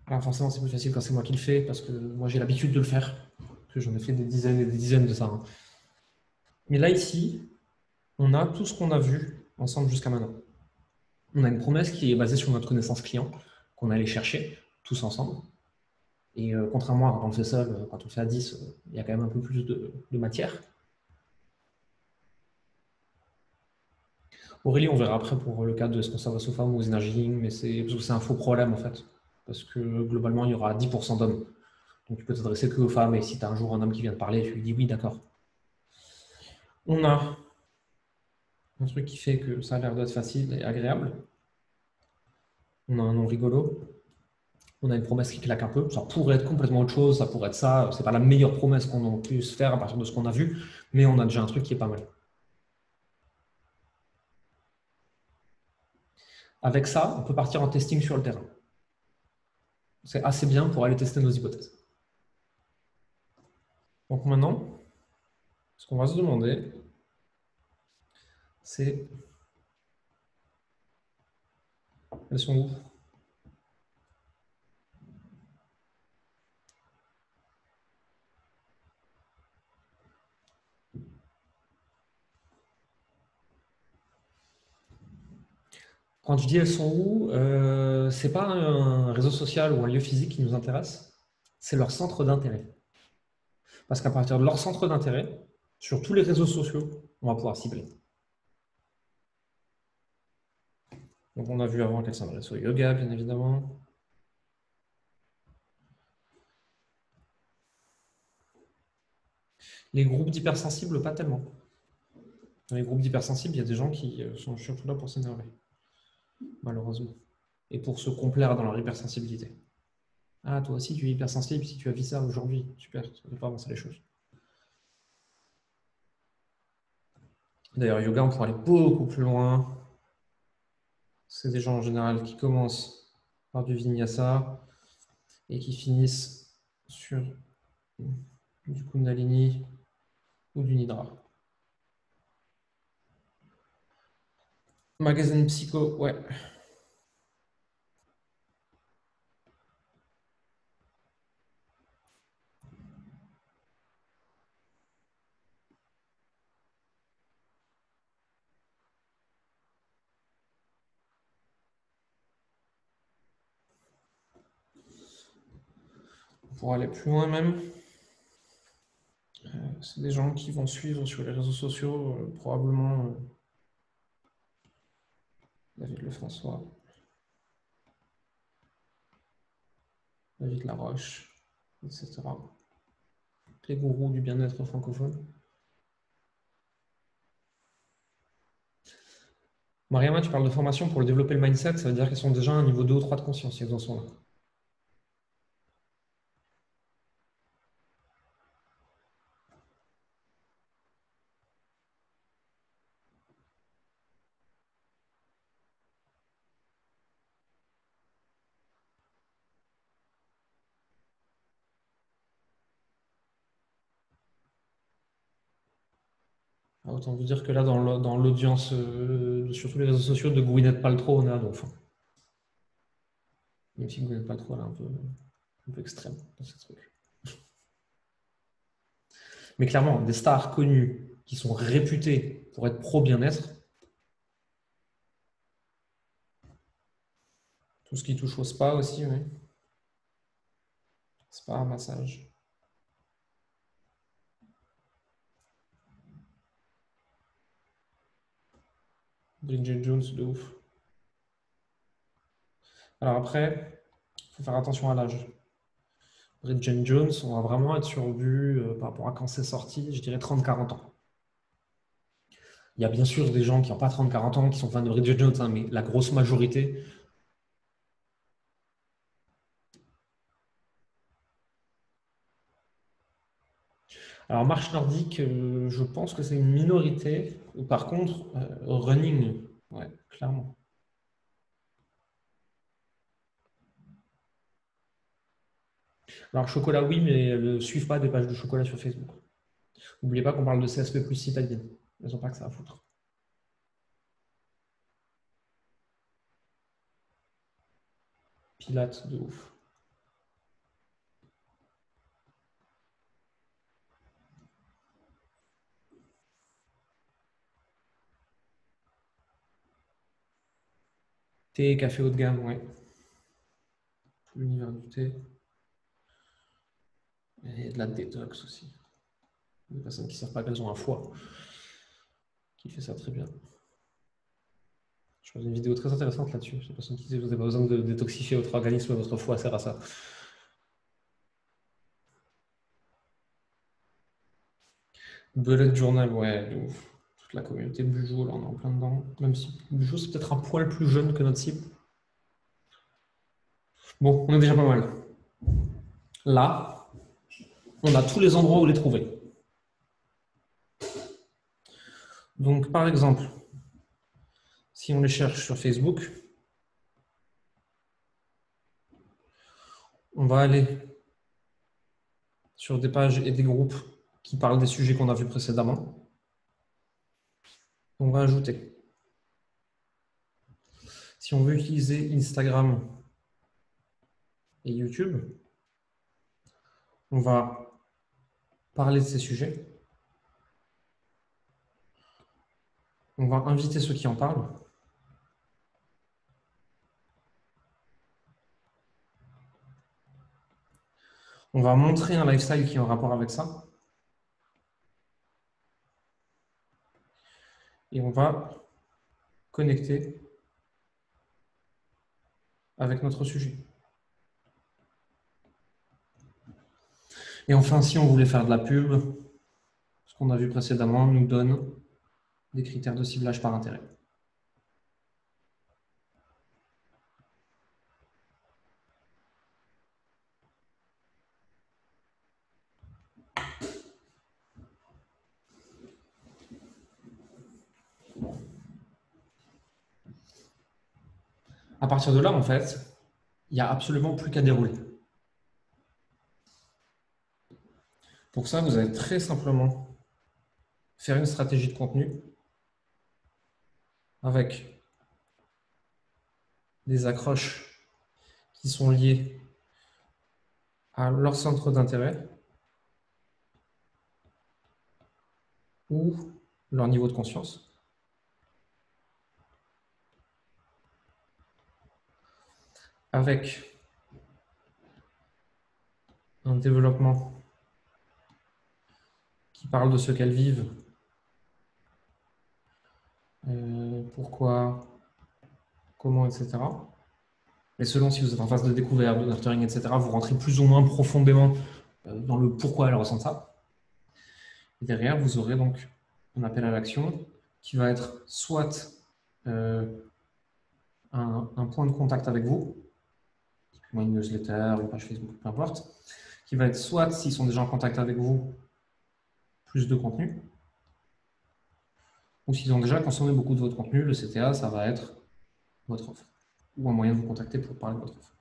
Alors forcément, c'est plus facile quand c'est moi qui le fais, parce que moi j'ai l'habitude de le faire, que j'en ai fait des dizaines et des dizaines de ça. Hein. Mais là, ici, on a tout ce qu'on a vu ensemble jusqu'à maintenant. On a une promesse qui est basée sur notre connaissance client, qu'on allait chercher tous ensemble. Et contrairement à quand on le fait seul, quand on le fait à 10, il y a quand même un peu plus de matière. Aurélie, on verra après pour le cas de est-ce que ça va se faire ou aux énergies, mais c'est parce que c'est un faux problème en fait. Parce que globalement, il y aura 10% d'hommes. Donc tu peux t'adresser que aux femmes, et si tu as un jour un homme qui vient te parler, tu lui dis oui, d'accord. On a un truc qui fait que ça a l'air d'être facile et agréable. On a un nom rigolo. On a une promesse qui claque un peu. Ça pourrait être complètement autre chose, ça pourrait être ça. C'est pas la meilleure promesse qu'on puisse faire à partir de ce qu'on a vu, mais on a déjà un truc qui est pas mal. Avec ça, on peut partir en testing sur le terrain. C'est assez bien pour aller tester nos hypothèses. Donc maintenant, ce qu'on va se demander, c'est elles sont où? Quand je dis elles sont où, c'est pas un réseau social ou un lieu physique qui nous intéresse, c'est leur centre d'intérêt. Parce qu'à partir de leur centre d'intérêt, sur tous les réseaux sociaux, on va pouvoir cibler. Donc on a vu avant qu'elle s'adresse au yoga, bien évidemment. Les groupes d'hypersensibles, pas tellement. Dans les groupes d'hypersensibles, il y a des gens qui sont surtout là pour s'énerver, malheureusement. Et pour se complaire dans leur hypersensibilité. Ah, toi aussi, tu es hypersensible si tu as vu ça aujourd'hui. Super, ça ne fait pas avancer les choses. D'ailleurs, yoga, on pourrait aller beaucoup plus loin. C'est des gens en général qui commencent par du vinyasa et qui finissent sur du kundalini ou du nidra. Magazine psycho, ouais. Pour aller plus loin même, c'est des gens qui vont suivre sur les réseaux sociaux probablement David Lefrançois, David Laroche, etc. Les gourous du bien-être francophone. Mariama, tu parles de formation pour développer le mindset, ça veut dire qu'ils sont déjà à un niveau 2 ou 3 de conscience, si ils en sont là. Ah, autant vous dire que là, dans l'audience, sur tous les réseaux sociaux de Gwyneth Paltrow, on est à donf. Même si Gwyneth Paltrow, elle est un peu extrême dans ces trucs. Mais clairement, des stars connues qui sont réputées pour être pro-bien-être, tout ce qui touche au spa aussi, oui. Spa, massage. Bridget Jones, de ouf. Alors après, il faut faire attention à l'âge. Bridget Jones, on va vraiment être sur du, par rapport à quand c'est sorti, je dirais 30-40 ans. Il y a bien sûr des gens qui n'ont pas 30-40 ans qui sont fans de Bridget Jones, hein, mais la grosse majorité. Alors, marche nordique, je pense que c'est une minorité. Par contre, running, ouais, clairement. Alors, chocolat, oui, mais ne suivent pas des pages de chocolat sur Facebook. N'oubliez pas qu'on parle de CSP+ citadine. Elles n'ont pas que ça à foutre. Pilates, de ouf. Thé, café haut de gamme, ouais. L'univers du thé. Et de la détox aussi. Des personnes qui ne savent pas qu'elles ont un foie qui fait ça très bien. Je vois une vidéo très intéressante là-dessus. Des personnes qui disent que vous n'avez pas besoin de détoxifier votre organisme, votre foie sert à ça. Bullet Journal, ouais, de ouf. Toute la communauté Bujo, là, on est en plein dedans. Même si Bujo, c'est peut-être un poil plus jeune que notre cible. Bon, on est déjà pas mal. Là, on a tous les endroits où les trouver. Donc, par exemple, si on les cherche sur Facebook, on va aller sur des pages et des groupes qui parlent des sujets qu'on a vus précédemment. On va ajouter. Si on veut utiliser Instagram et YouTube, on va parler de ces sujets. On va inviter ceux qui en parlent. On va montrer un lifestyle qui est en rapport avec ça. Et on va connecter avec notre sujet. Et enfin, si on voulait faire de la pub, ce qu'on a vu précédemment nous donne des critères de ciblage par intérêt. À partir de là, en fait, il n'y a absolument plus qu'à dérouler. Pour ça, vous allez très simplement faire une stratégie de contenu avec des accroches qui sont liées à leur centre d'intérêt ou leur niveau de conscience. Avec un développement qui parle de ce qu'elles vivent, pourquoi, comment, etc. Et selon si vous êtes en phase de découverte, de nurturing, etc., vous rentrez plus ou moins profondément dans le pourquoi elles ressentent ça. Et derrière, vous aurez donc un appel à l'action qui va être soit un point de contact avec vous, typiquement une newsletter, une page Facebook, peu importe, qui va être soit, s'ils sont déjà en contact avec vous, plus de contenu, ou s'ils ont déjà consommé beaucoup de votre contenu, le CTA, ça va être votre offre, ou un moyen de vous contacter pour parler de votre offre.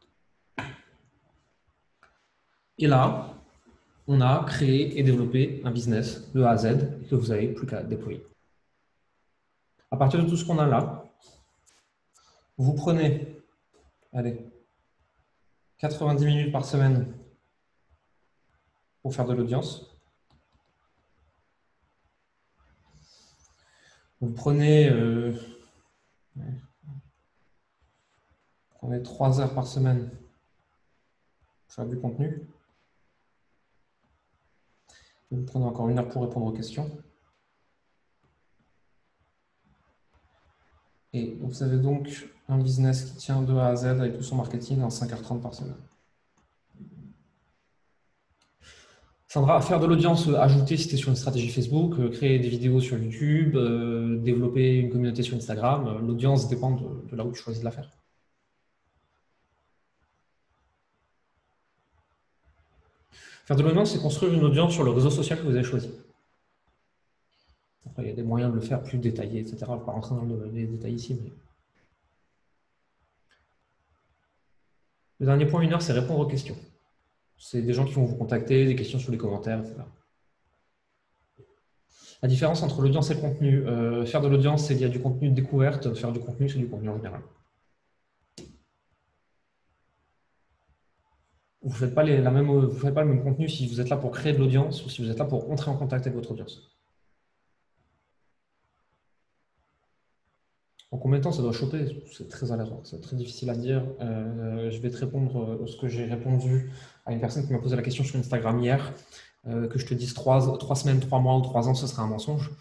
Et là, on a créé et développé un business de A à Z et que vous n'avez plus qu'à déployer. À partir de tout ce qu'on a là, vous prenez, allez, 90 minutes par semaine pour faire de l'audience. Vous prenez 3 heures par semaine pour faire du contenu. Vous prenez encore 1 heure pour répondre aux questions. Et vous avez donc un business qui tient de A à Z avec tout son marketing en 5h30 par semaine. Sandra, faire de l'audience ajoutée si tu es sur une stratégie Facebook, créer des vidéos sur YouTube, développer une communauté sur Instagram, l'audience dépend de là où tu choisis de la faire. Faire de l'audience, c'est construire une audience sur le réseau social que vous avez choisi. Après, il y a des moyens de le faire plus détaillés, etc. Je ne vais pas rentrer dans les détails ici. Mais... Le dernier point, 1 heure, c'est répondre aux questions. C'est des gens qui vont vous contacter, des questions sur les commentaires, etc. La différence entre l'audience et le contenu. Faire de l'audience, c'est qu'il y a du contenu de découverte. Faire du contenu, c'est du contenu en général. Vous ne faites pas le même contenu si vous êtes là pour créer de l'audience ou si vous êtes là pour entrer en contact avec votre audience. En combien de temps ça doit choper? C'est très aléatoire, c'est très difficile à dire. Je vais te répondre ce que j'ai répondu à une personne qui m'a posé la question sur Instagram hier. Que je te dise 3 semaines, 3 mois ou 3 ans, ce serait un mensonge.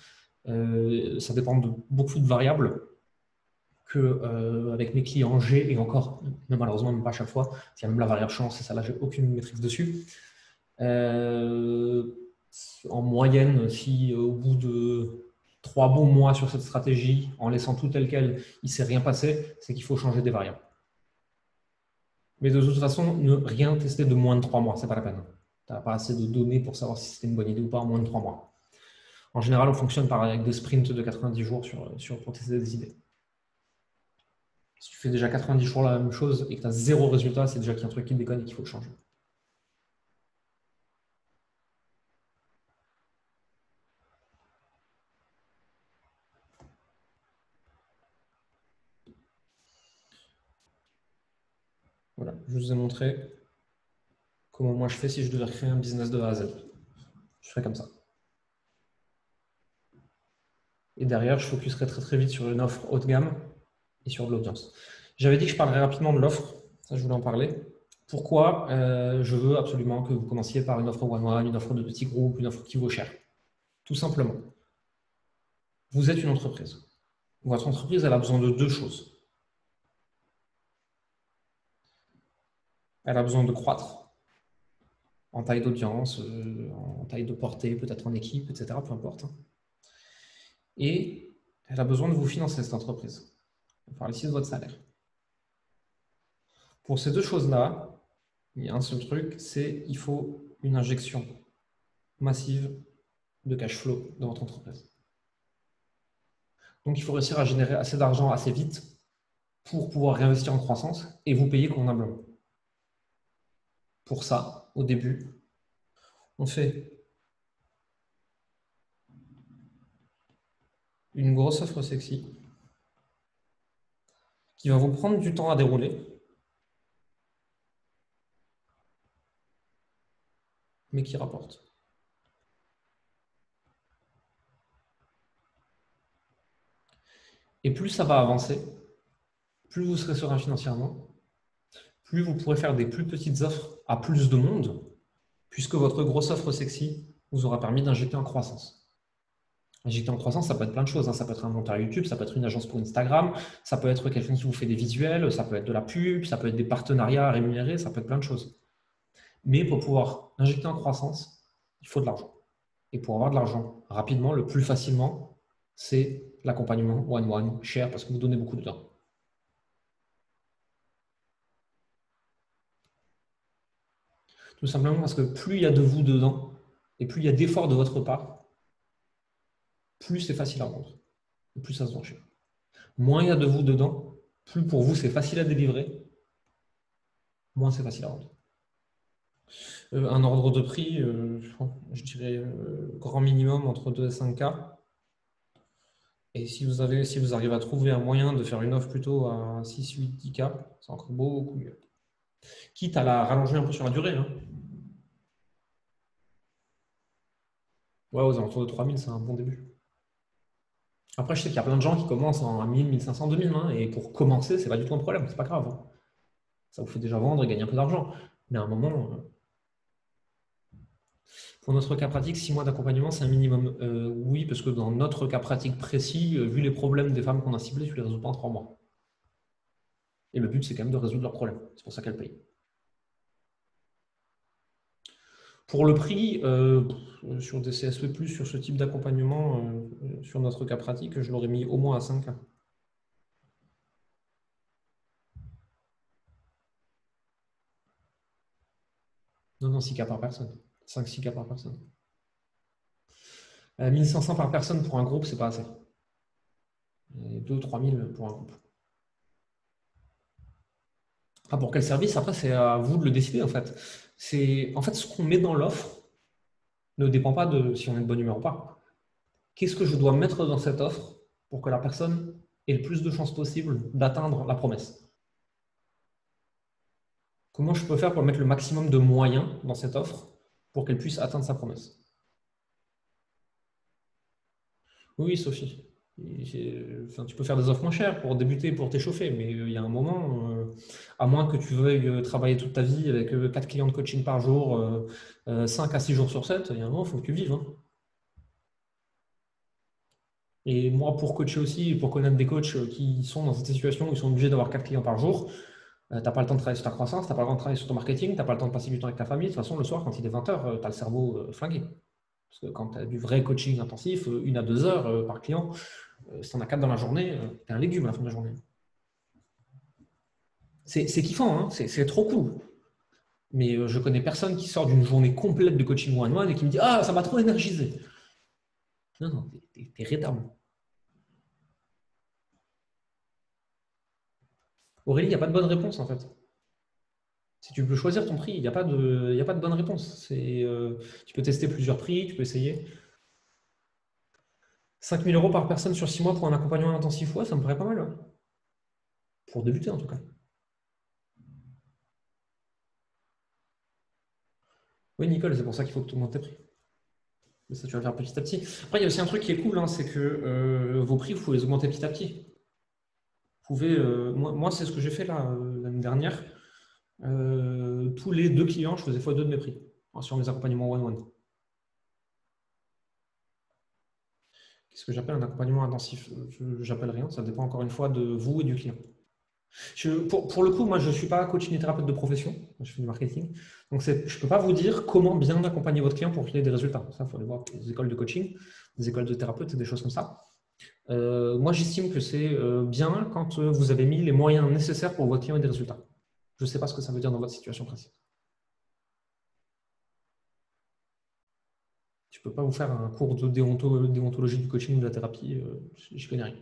Ça dépend de beaucoup de variables que avec mes clients j'ai, et encore, mais malheureusement même pas à chaque fois, il y a même la variable chance, et ça là j'ai aucune maîtrise dessus. En moyenne, si au bout de 3 bons mois sur cette stratégie, en laissant tout tel quel, il ne s'est rien passé, c'est qu'il faut changer des variables. Mais de toute façon, ne rien tester de moins de 3 mois, ce n'est pas la peine. Tu n'as pas assez de données pour savoir si c'était une bonne idée ou pas en moins de 3 mois. En général, on fonctionne avec des sprints de 90 jours pour tester des idées. Si tu fais déjà 90 jours la même chose et que tu as 0 résultat, c'est déjà qu'il y a un truc qui déconne et qu'il faut le changer. Voilà, je vous ai montré comment moi je fais si je devais créer un business de A à Z. Je ferais comme ça. Et derrière, je focuserai très très vite sur une offre haut de gamme et sur de l'audience. J'avais dit que je parlerais rapidement de l'offre, ça je voulais en parler. Pourquoi je veux absolument que vous commenciez par une offre one-one, une offre de petit groupe, une offre qui vaut cher? Tout simplement. Vous êtes une entreprise. Votre entreprise, elle a besoin de deux choses. Elle a besoin de croître en taille d'audience, en taille de portée, peut-être en équipe, etc., peu importe. Et elle a besoin de vous financer, cette entreprise. On parle ici de votre salaire. Pour ces deux choses-là, il y a un seul truc, c'est qu'il faut une injection massive de cash flow dans votre entreprise. Donc, il faut réussir à générer assez d'argent assez vite pour pouvoir réinvestir en croissance et vous payer convenablement. Pour ça, au début, on fait une grosse offre sexy qui va vous prendre du temps à dérouler, mais qui rapporte. Et plus ça va avancer, plus vous serez serein financièrement, plus vous pourrez faire des plus petites offres à plus de monde, puisque votre grosse offre sexy vous aura permis d'injecter en croissance. Injecter en croissance, ça peut être plein de choses. Ça peut être un monteur YouTube, ça peut être une agence pour Instagram, ça peut être quelqu'un qui vous fait des visuels, ça peut être de la pub, ça peut être des partenariats rémunérés, ça peut être plein de choses. Mais pour pouvoir injecter en croissance, il faut de l'argent. Et pour avoir de l'argent rapidement, le plus facilement, c'est l'accompagnement one-one, cher, parce que vous donnez beaucoup de temps. Tout simplement parce que plus il y a de vous dedans, et plus il y a d'efforts de votre part, plus c'est facile à vendre, et plus ça se vend cher. Moins il y a de vous dedans, plus pour vous c'est facile à délivrer, moins c'est facile à vendre. Un ordre de prix, je dirais grand minimum entre 2 et 5K. Et si vous arrivez à trouver un moyen de faire une offre plutôt à 6, 8, 10K, c'est encore beaucoup mieux. Quitte à la rallonger un peu sur la durée. Hein. Ouais, aux alentours de 3000, c'est un bon début. Après, je sais qu'il y a plein de gens qui commencent en 1000, 1500, 2000. Hein, et pour commencer, c'est pas du tout un problème, c'est pas grave. Hein. Ça vous fait déjà vendre et gagner un peu d'argent. Mais à un moment, pour notre cas pratique, 6 mois d'accompagnement, c'est un minimum. Oui, parce que dans notre cas pratique précis, vu les problèmes des femmes qu'on a ciblées, tu ne les résous pas en 3 mois. Et le but, c'est quand même de résoudre leurs problèmes. C'est pour ça qu'elles payent. Pour le prix, sur des CSP+, sur ce type d'accompagnement, sur notre cas pratique, je l'aurais mis au moins à 5K. Non, 6K par personne. 5-6K par personne. 1500 par personne pour un groupe, c'est pas assez. 2-3 000 pour un groupe. Ah, pour quel service? Après, c'est à vous de le décider en fait. En fait, ce qu'on met dans l'offre ne dépend pas de si on est de bonne humeur ou pas. Qu'est-ce que je dois mettre dans cette offre pour que la personne ait le plus de chances possible d'atteindre la promesse? Comment je peux faire pour mettre le maximum de moyens dans cette offre pour qu'elle puisse atteindre sa promesse? Oui, Sophie. Enfin, tu peux faire des offres moins chères pour débuter, pour t'échauffer, mais il y a un moment, à moins que tu veuilles travailler toute ta vie avec 4 clients de coaching par jour, 5 à 6 jours sur 7, il y a un moment, il faut que tu vives. Hein. Et moi, pour coacher aussi, pour connaître des coachs qui sont dans cette situation où ils sont obligés d'avoir 4 clients par jour, tu n'as pas le temps de travailler sur ta croissance, tu n'as pas le temps de travailler sur ton marketing, tu n'as pas le temps de passer du temps avec ta famille. De toute façon, le soir, quand il est 20h, tu as le cerveau flingué. Parce que quand tu as du vrai coaching intensif, 1 à 2 heures par client, si tu en as 4 dans la journée, tu es un légume à la fin de la journée. C'est kiffant, hein, c'est trop cool. Mais je connais personne qui sort d'une journée complète de coaching one-one et qui me dit « Ah, ça m'a trop énergisé !» Non, t'es rétable. Aurélie, il n'y a pas de bonne réponse en fait. Si tu peux choisir ton prix, il n'y a pas de bonne réponse. Tu peux tester plusieurs prix, tu peux essayer. 5 000 € par personne sur 6 mois pour un accompagnement intensif, ouais, ça me paraît pas mal. Ouais. Pour débuter en tout cas. Oui, Nicole, c'est pour ça qu'il faut que tu augmentes tes prix. Mais ça, tu vas le faire petit à petit. Après, il y a aussi un truc qui est cool, hein, c'est que vos prix, vous pouvez les augmenter petit à petit. Vous pouvez, moi c'est ce que j'ai fait là l'année dernière. tous les 2 clients, je faisais x2 de mes prix sur mes accompagnements one-one. Qu'est-ce que j'appelle un accompagnement intensif? J'appelle rien, ça dépend encore une fois de vous et du client. Pour le coup, moi, je ne suis pas coach ni thérapeute de profession, je fais du marketing. Donc, je ne peux pas vous dire comment bien accompagner votre client pour qu'il ait des résultats. Ça, il faut aller voir des écoles de coaching, des écoles de thérapeutes et des choses comme ça. Moi, j'estime que c'est bien quand vous avez mis les moyens nécessaires pour que votre client ait des résultats. Je ne sais pas ce que ça veut dire dans votre situation précise. Je ne peux pas vous faire un cours de déontologie du coaching ou de la thérapie, je ne connais rien.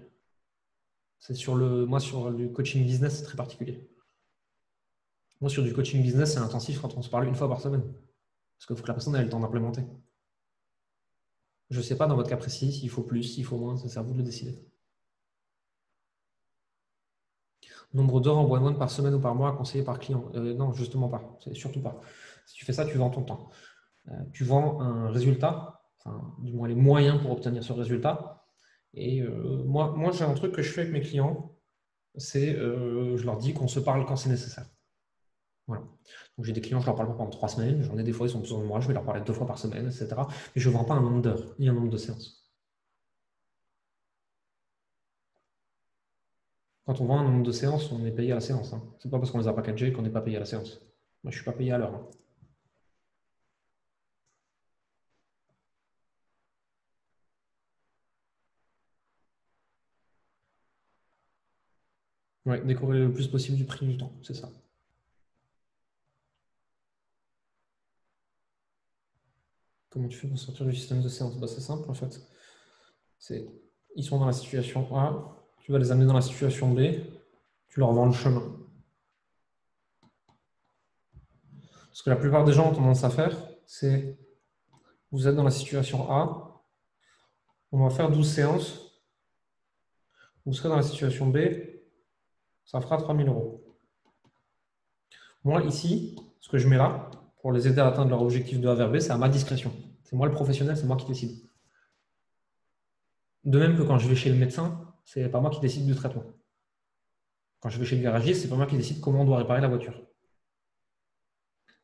Moi, sur le coaching business, c'est très particulier. Moi, sur du coaching business, c'est intensif quand on se parle une fois par semaine. Parce qu'il faut que la personne ait le temps d'implémenter. Je ne sais pas dans votre cas précis s'il faut plus, s'il faut moins, c'est à vous de le décider. Nombre d'heures en one-one par semaine ou par mois conseillé par client. Non, justement pas. Surtout pas. Si tu fais ça, tu vends ton temps. Tu vends un résultat, enfin, du moins les moyens pour obtenir ce résultat. Et moi j'ai un truc que je fais avec mes clients, c'est je leur dis qu'on se parle quand c'est nécessaire. Voilà. Donc j'ai des clients, je leur parle pas pendant 3 semaines, j'en ai des fois, ils ont besoin de moi, je vais leur parler 2 fois par semaine, etc. Mais je ne vends pas un nombre d'heures, ni un nombre de séances. Quand on vend un nombre de séances, on est payé à la séance. Hein. C'est pas parce qu'on les a packagés qu'on n'est pas payé à la séance. Moi, je suis pas payé à l'heure. Hein. Ouais, décorréler le plus possible du prix du temps, c'est ça. Comment tu fais pour sortir du système de séance? Bah, c'est simple en fait. Ils sont dans la situation A, tu vas les amener dans la situation B, tu leur vends le chemin. Ce que la plupart des gens ont tendance à faire, c'est vous êtes dans la situation A, on va faire 12 séances, vous serez dans la situation B, ça fera 3 000 euros. Moi, ici, ce que je mets là, pour les aider à atteindre leur objectif de A vers B, c'est à ma discrétion. C'est moi le professionnel, c'est moi qui décide. De même que quand je vais chez le médecin, c'est pas moi qui décide du traitement. Quand je vais chez le garagiste, c'est pas moi qui décide comment on doit réparer la voiture.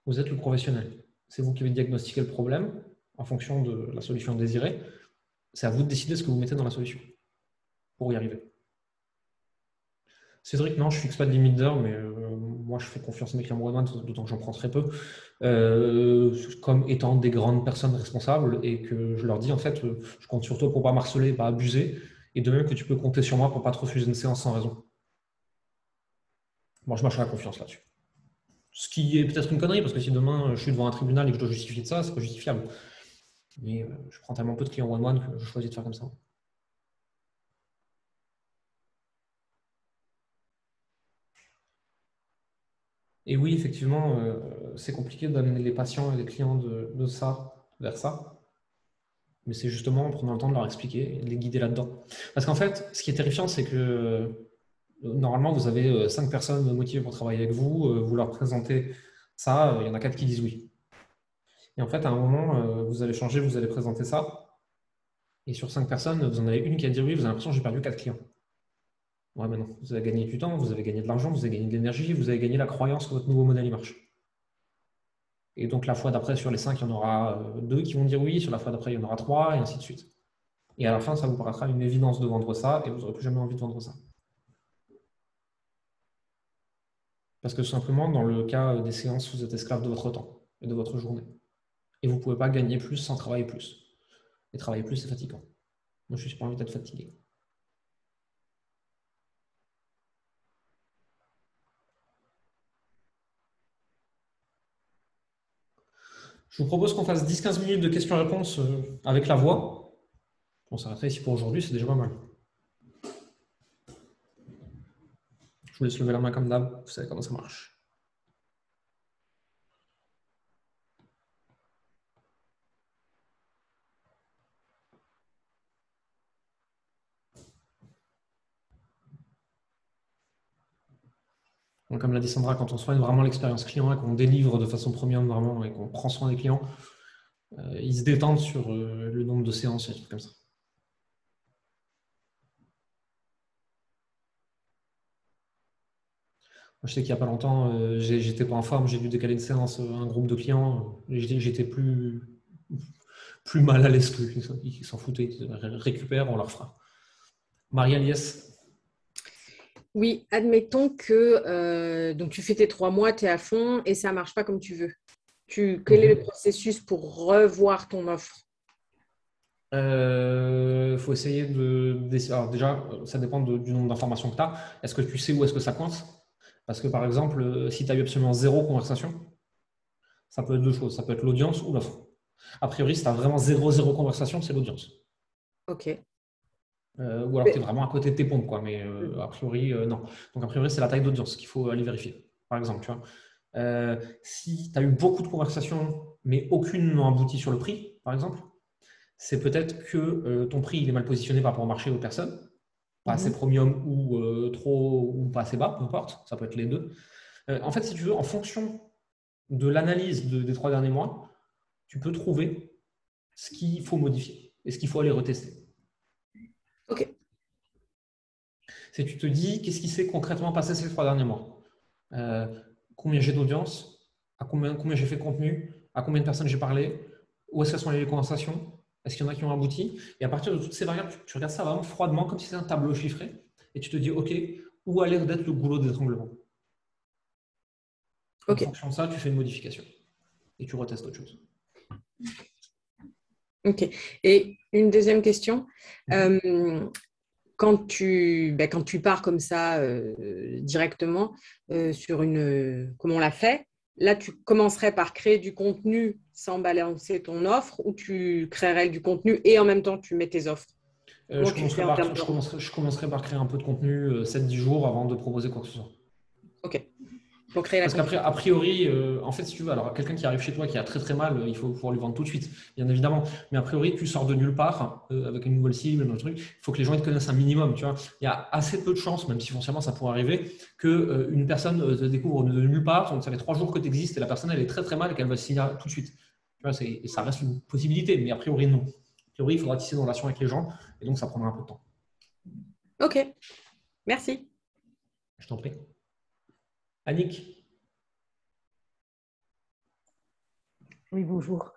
Vous êtes le professionnel. C'est vous qui avez diagnostiqué le problème en fonction de la solution désirée. C'est à vous de décider ce que vous mettez dans la solution pour y arriver. Cédric, non, je ne fixe pas de limite d'heure, mais moi je fais confiance à mes clients one-one, d'autant que j'en prends très peu, comme étant des grandes personnes responsables et que je leur dis en fait, je compte sur toi pour ne pas m'harceler, pas abuser, et de même que tu peux compter sur moi pour ne pas te refuser une séance sans raison. Moi je marche à la confiance là-dessus. Ce qui est peut-être une connerie, parce que si demain je suis devant un tribunal et que je dois justifier de ça, c'est pas justifiable. Mais je prends tellement peu de clients one-one que je choisis de faire comme ça. Et oui, effectivement, c'est compliqué d'amener les patients et les clients de ça vers ça. Mais c'est justement en prenant le temps de leur expliquer et de les guider là-dedans. Parce qu'en fait, ce qui est terrifiant, c'est que normalement, vous avez 5 personnes motivées pour travailler avec vous, vous leur présentez ça, il y en a 4 qui disent oui. Et en fait, à un moment, vous allez changer, vous allez présenter ça, et sur 5 personnes, vous en avez une qui a dit oui, vous avez l'impression que j'ai perdu 4 clients. Ouais, mais non, vous avez gagné du temps, vous avez gagné de l'argent, vous avez gagné de l'énergie, vous avez gagné la croyance que votre nouveau modèle il marche. Et donc la fois d'après, sur les 5, il y en aura 2 qui vont dire oui, sur la fois d'après, il y en aura 3, et ainsi de suite. Et à la fin, ça vous paraîtra une évidence de vendre ça, et vous n'aurez plus jamais envie de vendre ça. Parce que simplement, dans le cas des séances, vous êtes esclave de votre temps et de votre journée. Et vous ne pouvez pas gagner plus sans travailler plus. Et travailler plus, c'est fatigant. Moi, je n'ai pas envie d'être fatigué. Je vous propose qu'on fasse 10-15 minutes de questions-réponses avec la voix. On s'arrêterait ici pour aujourd'hui, c'est déjà pas mal. Je vous laisse lever la main comme d'hab, vous savez comment ça marche. Donc, comme l'a dit Sandra, quand on soigne vraiment l'expérience client et qu'on délivre de façon premium vraiment et qu'on prend soin des clients, ils se détendent sur le nombre de séances et des trucs comme ça. Je sais qu'il n'y a pas longtemps, j'étais pas en forme, j'ai dû décaler une séance, un groupe de clients, j'étais plus mal à l'aise qu'eux, ils s'en foutaient, ils récupèrent, on leur fera. Marie-Aliès. Oui, admettons que donc tu fais tes 3 mois, tu es à fond et ça ne marche pas comme tu veux. Quel est le processus pour revoir ton offre? Faut essayer alors déjà, ça dépend du nombre d'informations que tu as. Est-ce que tu sais où est-ce que ça coince? Parce que par exemple, si tu as eu absolument zéro conversation, ça peut être deux choses. Ça peut être l'audience ou l'offre. A priori, si tu as vraiment zéro conversation, c'est l'audience. Ok. Ou alors tu es vraiment à côté de tes pompes, quoi. Mais a priori, non. Donc a priori, c'est la taille d'audience qu'il faut aller vérifier. Par exemple, tu vois. Si tu as eu beaucoup de conversations, mais aucune n'a abouti sur le prix, par exemple, c'est peut-être que ton prix il est mal positionné par rapport au marché aux personnes, pas assez premium ou trop ou pas assez bas, peu importe, ça peut être les deux. En fait, si tu veux, en fonction de l'analyse des 3 derniers mois, tu peux trouver ce qu'il faut modifier et ce qu'il faut aller retester. Ok. Si tu te dis, qu'est-ce qui s'est concrètement passé ces 3 derniers mois? Combien j'ai d'audience? À combien j'ai fait de contenu? À combien de personnes j'ai parlé? Où est-ce qu'elles sont allées les conversations? Est-ce qu'il y en a qui ont abouti? Et à partir de toutes ces variables, tu regardes ça vraiment froidement, comme si c'était un tableau chiffré, et tu te dis, OK, où a l'air d'être le goulot d'étranglement? En Ok. fonction de ça, tu fais une modification et tu retestes autre chose. Ok. Et une deuxième question. Quand tu pars comme ça directement sur comme on l'a fait, là, tu commencerais par créer du contenu sans balancer ton offre ou tu créerais du contenu et en même temps, tu mets tes offres? Comment Je tu fais commencerai en par, termes de... je commencerai par créer un peu de contenu 7-10 jours avant de proposer quoi que ce soit. Ok. Pour créer la Parce qu'après, confiance. a priori, en fait, si tu veux, alors quelqu'un qui arrive chez toi qui a très mal, il faut pouvoir lui vendre tout de suite, bien évidemment. Mais a priori, tu sors de nulle part avec une nouvelle cible, un truc. Il faut que les gens te connaissent un minimum. Tu vois, il y a assez peu de chances, même si foncièrement ça pourrait arriver, que une personne te découvre de nulle part. Donc ça fait 3 jours que tu existes et la personne elle est très mal et qu'elle va se signer tout de suite. Tu vois, et ça reste une possibilité, mais a priori non. A priori, il faudra tisser une relation avec les gens et donc ça prendra un peu de temps. Ok. Merci. Je t'en prie. Annick, Oui, bonjour.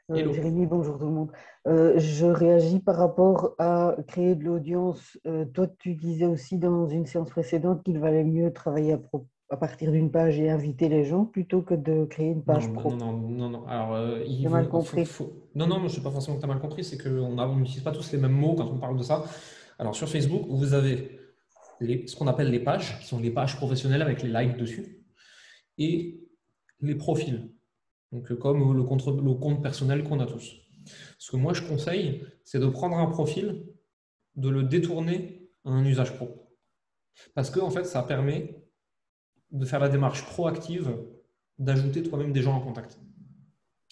hello. Jérémy, bonjour tout le monde. Je réagis par rapport à créer de l'audience. Toi, tu disais aussi dans une séance précédente qu'il valait mieux travailler à partir d'une page et inviter les gens plutôt que de créer une Non, page non, pro. non, non, non. Alors, J'ai mal compris. Non, non, je sais pas forcément que tu as mal compris, c'est qu'on n'utilise pas tous les mêmes mots quand on parle de ça. Alors, sur Facebook, vous avez ce qu'on appelle les pages, qui sont les pages professionnelles avec les likes dessus, et les profils, donc comme le compte personnel qu'on a tous. Ce que moi, je conseille, c'est de prendre un profil, de le détourner à un usage pro. Parce que, en fait, ça permet de faire la démarche proactive d'ajouter toi-même des gens en contact.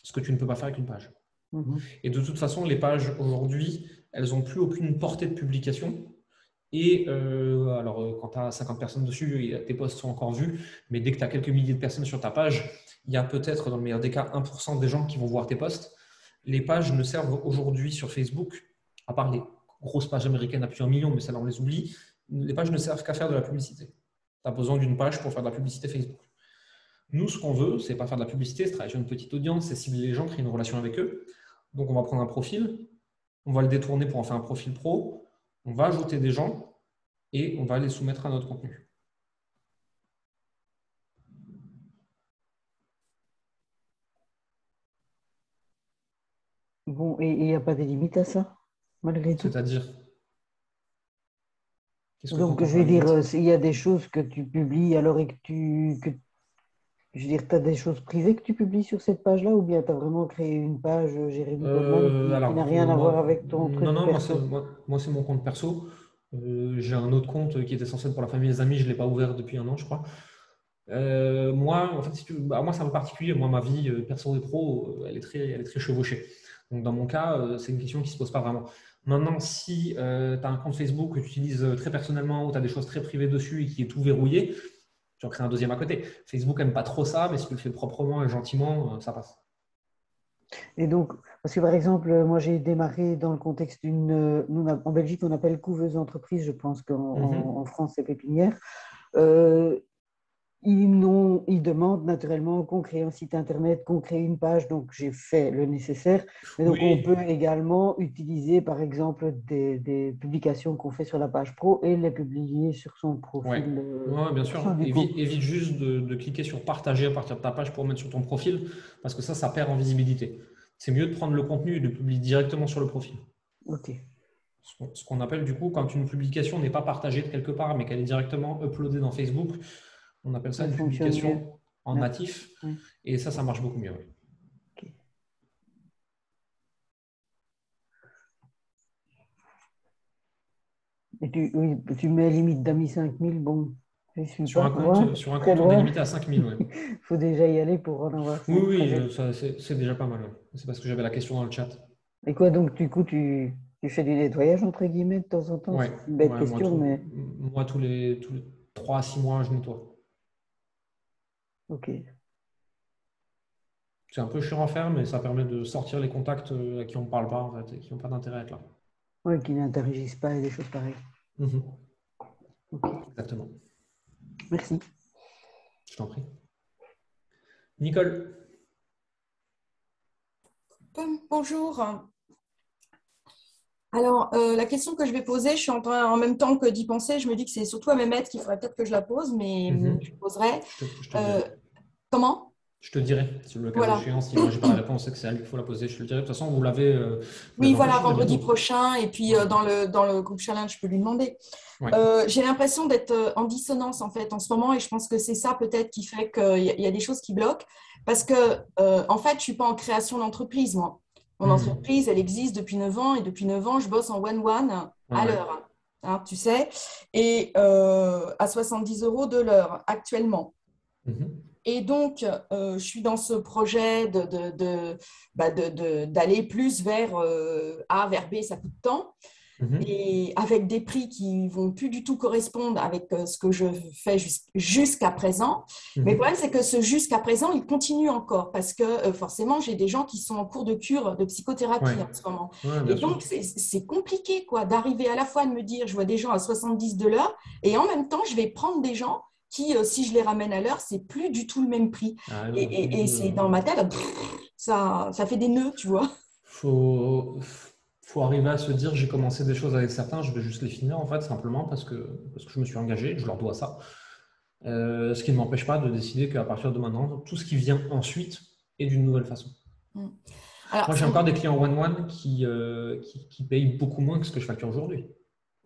Ce que tu ne peux pas faire avec une page. Mhm. Et de toute façon, les pages aujourd'hui, elles n'ont plus aucune portée de publication. Et alors, quand tu as 50 personnes dessus, tes posts sont encore vus, mais dès que tu as quelques milliers de personnes sur ta page, il y a peut-être, dans le meilleur des cas, 1% des gens qui vont voir tes posts. Les pages ne servent aujourd'hui sur Facebook, à part les grosses pages américaines à plusieurs millions, mais ça, on les oublie, les pages ne servent qu'à faire de la publicité. Tu as besoin d'une page pour faire de la publicité Facebook. Nous, ce qu'on veut, c'est pas faire de la publicité, c'est travailler sur une petite audience, c'est cibler les gens, créer une relation avec eux. Donc, on va prendre un profil, on va le détourner pour en faire un profil pro, on va ajouter des gens et on va les soumettre à notre contenu. Bon, et il n'y a pas de limite à ça, malgré tout. C'est-à-dire, qu'est-ce que tu Donc, entends je par vais dire, limite? s'il y a des choses que tu publies alors et je veux dire, tu as des choses privées que tu publies sur cette page-là ou bien tu as vraiment créé une page Jérémy Goldman qui n'a rien à voir avec ton Non, truc non, perso? moi, c'est mon compte perso. J'ai un autre compte qui était censé être pour la famille et les amis, je ne l'ai pas ouvert depuis un an, je crois. Moi, en fait, si tu veux, moi, c'est un peu particulier. Moi, ma vie perso et pro, elle est très chevauchée. Donc, dans mon cas, c'est une question qui ne se pose pas vraiment. Maintenant, si tu as un compte Facebook que tu utilises très personnellement, où tu as des choses très privées dessus et qui est tout verrouillé, tu en crées un deuxième à côté. Facebook n'aime pas trop ça, mais si tu le fais proprement et gentiment, ça passe. Et donc, parce que par exemple, moi j'ai démarré dans le contexte nous, en Belgique, on appelle couveuse entreprise, je pense qu'en Mhm. en France c'est pépinière. Euh, ils demandent naturellement qu'on crée un site internet, qu'on crée une page, donc j'ai fait le nécessaire. Mais donc on Oui, peut également utiliser par exemple des publications qu'on fait sur la page pro et les publier sur son ouais. profil Ouais, bien perso sûr. du coup. Évite juste de cliquer sur partager à partir de ta page pour mettre sur ton profil, parce que ça perd en visibilité. C'est mieux de prendre le contenu et de publier directement sur le profil. Ok, Ce qu'on appelle du coup, quand une publication n'est pas partagée de quelque part, mais qu'elle est directement uploadée dans Facebook, on appelle ça ça une fonctionne mieux. publication en Ouais, natif, ouais, et ça marche beaucoup mieux. Ouais. ok. Et oui, tu mets limite d'amis 5000, bon, je ne suis pas loin, Sur un très compte, on est loin. limité à 5000. Ouais. Il faut déjà y aller pour en avoir Oui, 5 oui, projets. c'est déjà pas mal. Ouais. C'est parce que j'avais la question dans le chat. Et quoi, donc, du coup, tu fais du nettoyage, entre guillemets, de temps en temps? Ouais, C'est une bête ouais, question, mais moi tous les 3 à 6 mois, je nettoie. ok. C'est un peu chiant à faire, mais ça permet de sortir les contacts à qui on ne parle pas, en fait, et qui n'ont pas d'intérêt à être là. Ouais, qui n'interagissent pas et des choses pareilles. Mhm. Ok, Exactement. merci. Je t'en prie. Nicole. Bonjour. Alors, la question que je vais poser, je suis en train, en même temps que d'y penser, je me dis que c'est surtout à Mehmet qu'il faudrait peut-être que je la pose, mais Mhm. je poserai. Je te dirai. Euh, comment? Je te dirai, si le cas Voilà. échéant, si moi j'ai pas la réponse et que c'est à lui qu'il faut la poser, je te le dirai. De toute façon, vous Oui, l'avez en tête, voilà, je crois, vendredi bientôt. prochain. Et puis, Ouais. dans le groupe challenge, je peux lui demander. Ouais. J'ai l'impression d'être en dissonance, en fait, en ce moment. Et je pense que c'est ça, peut-être, qui fait qu'il y a des choses qui bloquent. Parce que, en fait, je ne suis pas en création d'entreprise, moi. Mon Mhm. entreprise, elle existe depuis 9 ans. Et depuis 9 ans, je bosse en one-one à Ouais. l'heure. Hein, tu sais, et à 70 € de l'heure actuellement. Mhm. Et donc, je suis dans ce projet d'aller plus vers A, vers B, ça coûte tant, Mhm. et avec des prix qui vont plus du tout correspondre avec ce que je fais jusqu'à présent. Mais le Mhm. problème, c'est que ce jusqu'à présent, il continue encore parce que forcément, j'ai des gens qui sont en cours de cure de Ouais. psychothérapie en ce moment. Ouais, bien Et sûr. donc, c'est compliqué quoi, d'arriver à la fois de me dire, je vois des gens à 70 de l'heure, et en même temps, je vais prendre des gens qui, si je les ramène à l'heure, c'est plus du tout le même prix. Ah non, Et c'est dans ma tête, ça fait des nœuds, tu vois. faut, faut arriver à se dire, j'ai commencé des choses avec certains, je vais juste les finir en fait, simplement parce que je me suis engagé, je leur dois ça. Ce qui ne m'empêche pas de décider qu'à partir de maintenant, tout ce qui vient ensuite est d'une nouvelle façon. Alors, Moi, j'ai encore des clients one-one qui payent beaucoup moins que ce que je facture aujourd'hui.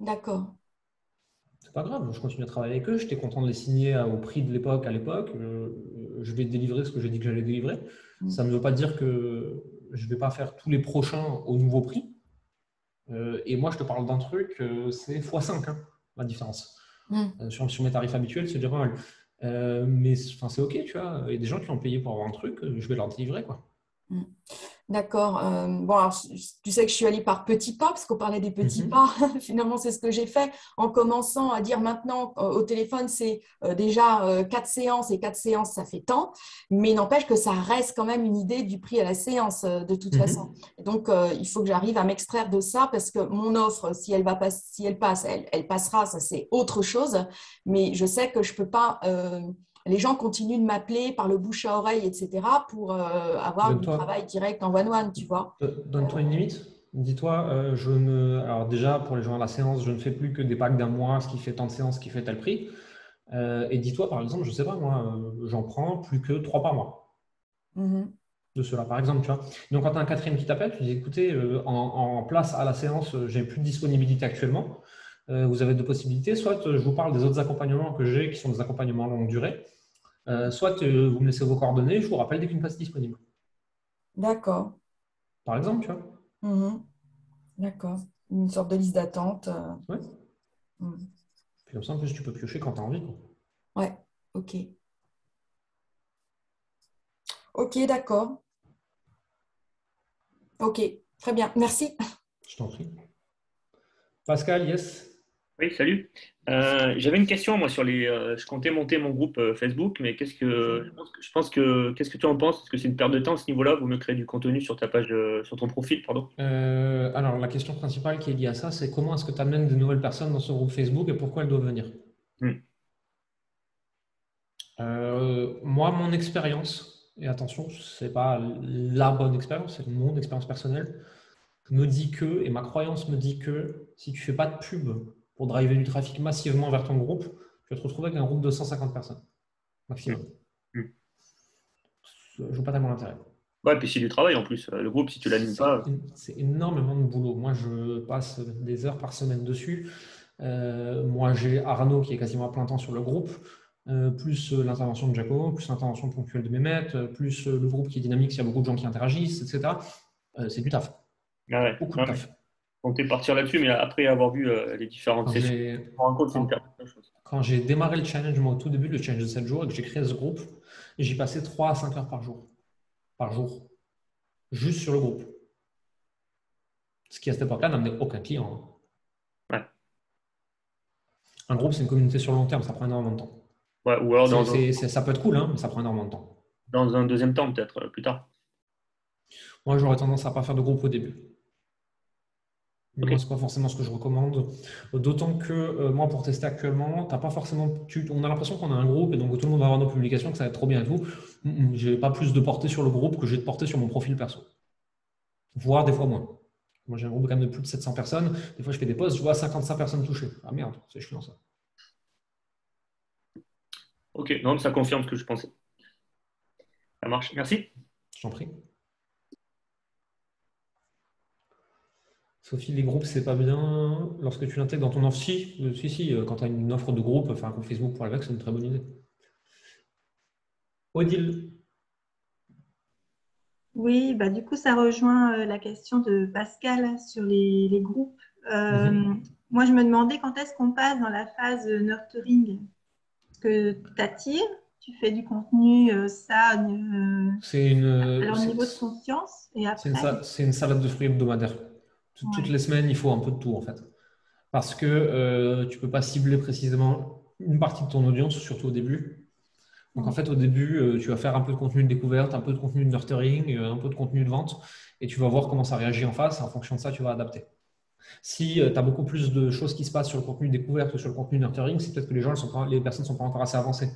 d'accord. C'est pas grave, je continue à travailler avec eux, j'étais content de les signer au prix de l'époque, à l'époque. Je vais délivrer ce que j'ai dit que j'allais délivrer. Ça ne veut pas dire que je ne vais pas faire tous les prochains au nouveau prix. Et moi, je te parle d'un truc, c'est x5, hein, la différence. Sur mes tarifs habituels, c'est déjà pas mal. Mais enfin, c'est OK, tu vois. Il y a des gens qui ont payé pour avoir un truc, je vais leur délivrer, quoi. D'accord. Bon, alors, tu sais que je suis allée par petits pas, parce qu'on parlait des petits Mhm. pas. Finalement, c'est ce que j'ai fait en commençant à dire maintenant au téléphone, c'est déjà 4 séances, et 4 séances, ça fait tant. Mais n'empêche que ça reste quand même une idée du prix à la séance, de toute façon. Mhm. Et donc, il faut que j'arrive à m'extraire de ça, parce que mon offre, si elle passe, elle passera, ça c'est autre chose. Mais je sais que je ne peux pas. Les gens continuent de m'appeler par le bouche à oreille, etc., pour avoir du Donne-toi travail direct en one-one, tu vois. donne-toi une limite. Dis-toi, je ne. Alors, déjà, pour les gens à la séance, je ne fais plus que des packs d'un mois, ce qui fait tant de séances, ce qui fait tel prix. Et dis-toi, par exemple, je ne sais pas, moi, j'en prends plus que 3 par mois Mhm. de cela, par exemple, tu vois. Donc, quand tu as un quatrième qui t'appelle, tu dis, écoutez, en place à la séance, j'ai plus de disponibilité actuellement. Vous avez deux possibilités. Soit je vous parle des autres accompagnements que j'ai, qui sont des accompagnements longue durée. Soit vous me laissez vos coordonnées, je vous rappelle dès qu'une place est disponible. D'accord. Par exemple, tu vois. Mhm. D'accord. Une sorte de liste d'attente. Ouais. Mhm. Puis comme ça, en plus, tu peux piocher quand tu as envie, quoi. Ouais, ok. Ok, d'accord. Ok, très bien. Merci. Je t'en prie. Pascal, yes. Oui, salut. J'avais une question, moi, sur les. Je comptais monter mon groupe Facebook, mais qu'est-ce que tu en penses? Est-ce que c'est une perte de temps à ce niveau-là? Vous me créez du contenu sur ta page, sur ton profil, pardon. Alors, la question principale qui est liée à ça, c'est comment est-ce que tu amènes de nouvelles personnes dans ce groupe Facebook et pourquoi elles doivent venir? Hmm. Moi, mon expérience, et attention, ce n'est pas la bonne expérience, c'est mon expérience personnelle, me dit que, et ma croyance me dit que si tu ne fais pas de pub pour driver du trafic massivement vers ton groupe, tu vas te retrouver avec un groupe de 150 personnes Mm. maximum. Mm. Je ne vois pas tellement l'intérêt. Ouais, puis c'est du travail en plus. Le groupe, si tu l'animes pas. C'est énormément de boulot. Moi, je passe des heures par semaine dessus. Moi, j'ai Arnaud qui est quasiment à plein temps sur le groupe, plus l'intervention de Jaco, plus l'intervention ponctuelle de Mehmet, plus le groupe qui est dynamique, s'il y a beaucoup de gens qui interagissent, etc. C'est du taf. Ah ouais. Beaucoup Non, de mais taf. on comptait partir là-dessus, mais après avoir vu les différentes sessions, je me rends compte que c'est une perte de chose. Quand j'ai démarré le challenge, moi, au tout début, le challenge de 7 jours, et que j'ai créé ce groupe, j'y passais 3 à 5 heures par jour. Juste sur le groupe. Ce qui, à cette époque-là, n'amenait aucun client. Ouais. Un groupe, c'est une communauté sur le long terme, ça prend énormément de temps. Ouais, ou alors Ça peut être cool, hein, mais ça prend énormément de temps. dans un deuxième temps, peut-être, plus tard. Moi, j'aurais tendance à ne pas faire de groupe au début. Ok. Moi, ce n'est pas forcément ce que je recommande. D'autant que moi, pour tester actuellement, t'as pas forcément, on a l'impression qu'on a un groupe et donc tout le monde va avoir nos publications, que ça va être trop bien et tout. J'ai pas plus de portée sur le groupe que j'ai de portée sur mon profil perso. Voire des fois moins. Moi, j'ai un groupe quand même de plus de 700 personnes. Des fois, je fais des posts, je vois 55 personnes touchées. Ah merde, c'est chiant ça. Ok, non, ça confirme ce que je pensais. Ça marche. Merci. J'en prie. Sophie, les groupes, c'est pas bien lorsque tu l'intègres dans ton offre. Si, quand tu as une offre de groupe, enfin un groupe Facebook pour avec, c'est une très bonne idée. Odile. Oui, bah, du coup, ça rejoint la question de Pascal sur les groupes. Moi, je me demandais quand est-ce qu'on passe dans la phase nurturing. Est-ce que tu attires, tu fais du contenu, à leur niveau de conscience, et après… C'est une salade de fruits hebdomadaire. Toutes les semaines, il faut un peu de tout en fait. Parce que tu ne peux pas cibler précisément une partie de ton audience, surtout au début. Donc en fait, au début, tu vas faire un peu de contenu de découverte, un peu de contenu de nurturing, un peu de contenu de vente, et tu vas voir comment ça réagit en face. En fonction de ça, tu vas adapter. Si tu as beaucoup plus de choses qui se passent sur le contenu de découverte que sur le contenu nurturing, c'est peut-être que les personnes ne sont pas encore assez avancées.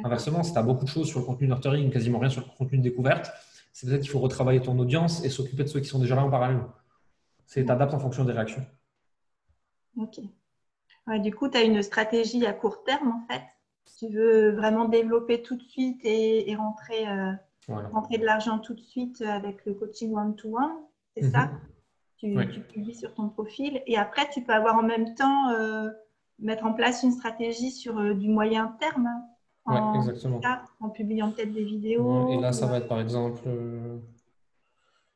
Inversement, si tu as beaucoup de choses sur le contenu nurturing, quasiment rien sur le contenu de découverte, c'est peut-être qu'il faut retravailler ton audience et s'occuper de ceux qui sont déjà là en parallèle. C'est t'adaptes en fonction des réactions. Ok. Ouais, du coup, tu as une stratégie à court terme en fait. Tu veux vraiment développer tout de suite et rentrer de l'argent tout de suite avec le coaching one-to-one, c'est ça? Tu publies sur ton profil et après, tu peux avoir en même temps mettre en place une stratégie sur du moyen terme exactement. En publiant peut-être des vidéos. Et là, ça va être par exemple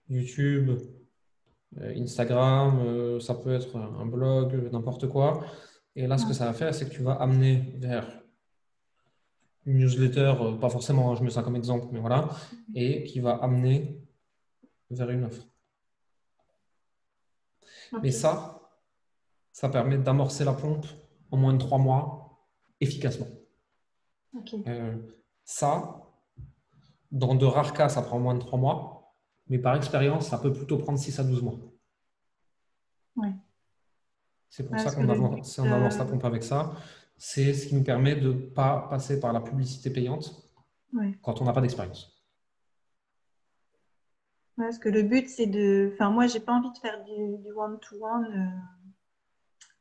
YouTube, Instagram, ça peut être un blog, n'importe quoi. Et là, ce que ça va faire, c'est que tu vas amener vers une newsletter, pas forcément, je mets ça comme exemple, mais voilà, et qui va amener vers une offre. Mais ça permet d'amorcer la pompe en moins de 3 mois efficacement. Ça, dans de rares cas, ça prend moins de 3 mois, mais par expérience, ça peut plutôt prendre 6 à 12 mois. C'est pour ça qu'on amorce la pompe avec ça. C'est ce qui nous permet de ne pas passer par la publicité payante quand on n'a pas d'expérience. Parce que le but, c'est de… Enfin, moi, je n'ai pas envie de faire du one-to-one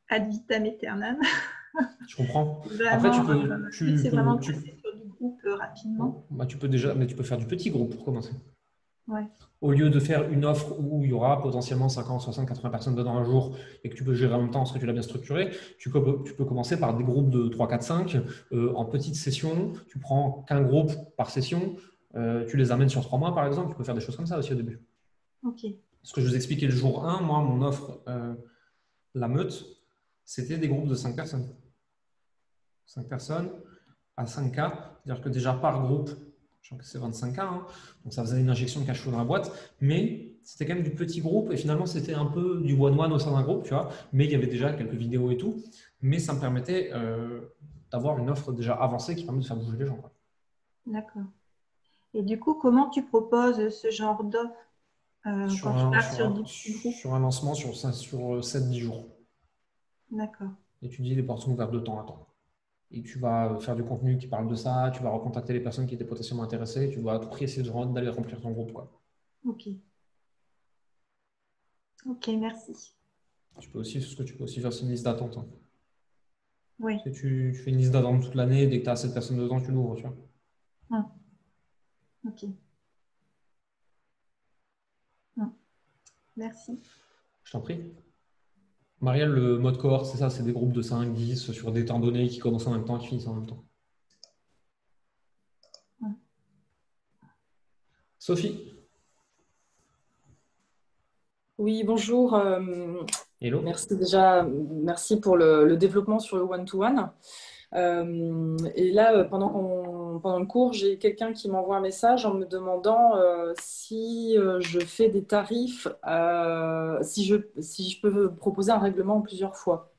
ad vitam aeternam. Je comprends. Après, le but, c'est vraiment de passer sur du groupe rapidement. Tu peux faire du petit groupe pour commencer. Ouais. Au lieu de faire une offre où il y aura potentiellement 50, 60, 80 personnes dedans un jour et que tu peux gérer en même temps parce que tu l'as bien structuré, tu peux commencer par des groupes de 3, 4, 5 en petites sessions. Tu prends qu'un groupe par session, tu les amènes sur 3 mois par exemple. Tu peux faire des choses comme ça aussi au début. Ce que je vous expliquais le jour 1, moi, mon offre, la meute, c'était des groupes de 5 personnes. 5 personnes à 5K, c'est-à-dire que déjà par groupe, je crois que c'est 25K, hein, donc ça faisait une injection de cash flow dans la boîte, mais c'était quand même du petit groupe et finalement c'était un peu du one-one au sein d'un groupe, tu vois, mais il y avait déjà quelques vidéos et tout, mais ça me permettait d'avoir une offre déjà avancée qui permet de faire bouger les gens. D'accord. Et du coup, comment tu proposes ce genre d'offre sur un lancement sur 7-10 jours. D'accord. Et tu dis les portes sont ouvertes de temps à temps. et tu vas faire du contenu qui parle de ça, tu vas recontacter les personnes qui étaient potentiellement intéressées, tu vas à tout prix essayer d'aller remplir ton groupe, quoi. Ok. Ok, merci. Ce que tu peux aussi faire, c'est une liste d'attente. Hein. Oui. Tu fais une liste d'attente toute l'année, dès que tu as assez de personnes dedans, tu l'ouvres, tu vois. Ok. Merci. Je t'en prie. Marielle, le mode cohorte, c'est ça, c'est des groupes de 5, 10 sur des temps donnés qui commencent en même temps et qui finissent en même temps. Sophie. Oui, bonjour. Hello. Merci pour le développement sur le one-to-one. Et là, pendant le cours, j'ai quelqu'un qui m'envoie un message en me demandant si je fais des tarifs, si je peux proposer un règlement en plusieurs fois.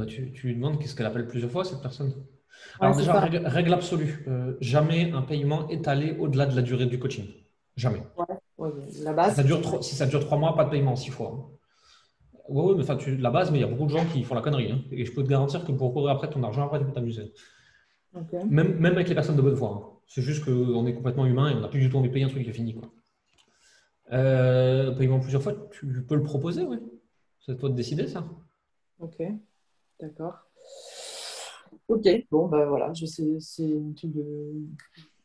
Tu lui demandes qu'est-ce qu'elle appelle plusieurs fois, cette personne. Ouais, Alors déjà, ça. règle absolue, jamais un paiement étalé au-delà de la durée du coaching. Jamais. Ouais, la base. Si ça dure 3 mois, pas de paiement 6 fois. Hein. Oui, mais la base, mais il y a beaucoup de gens qui font la connerie. Hein. Et je peux te garantir que pour courir après ton argent, après, tu peux t'amuser. Okay. Même avec les personnes de bonne foi. Hein. C'est juste qu'on est complètement humain et on n'a plus du tout envie de payer un truc qui est fini. Quoi. Paiement plusieurs fois, tu peux le proposer, oui. C'est à toi de décider, ça. Ok, d'accord. Ok, bon, ben voilà, c'est un truc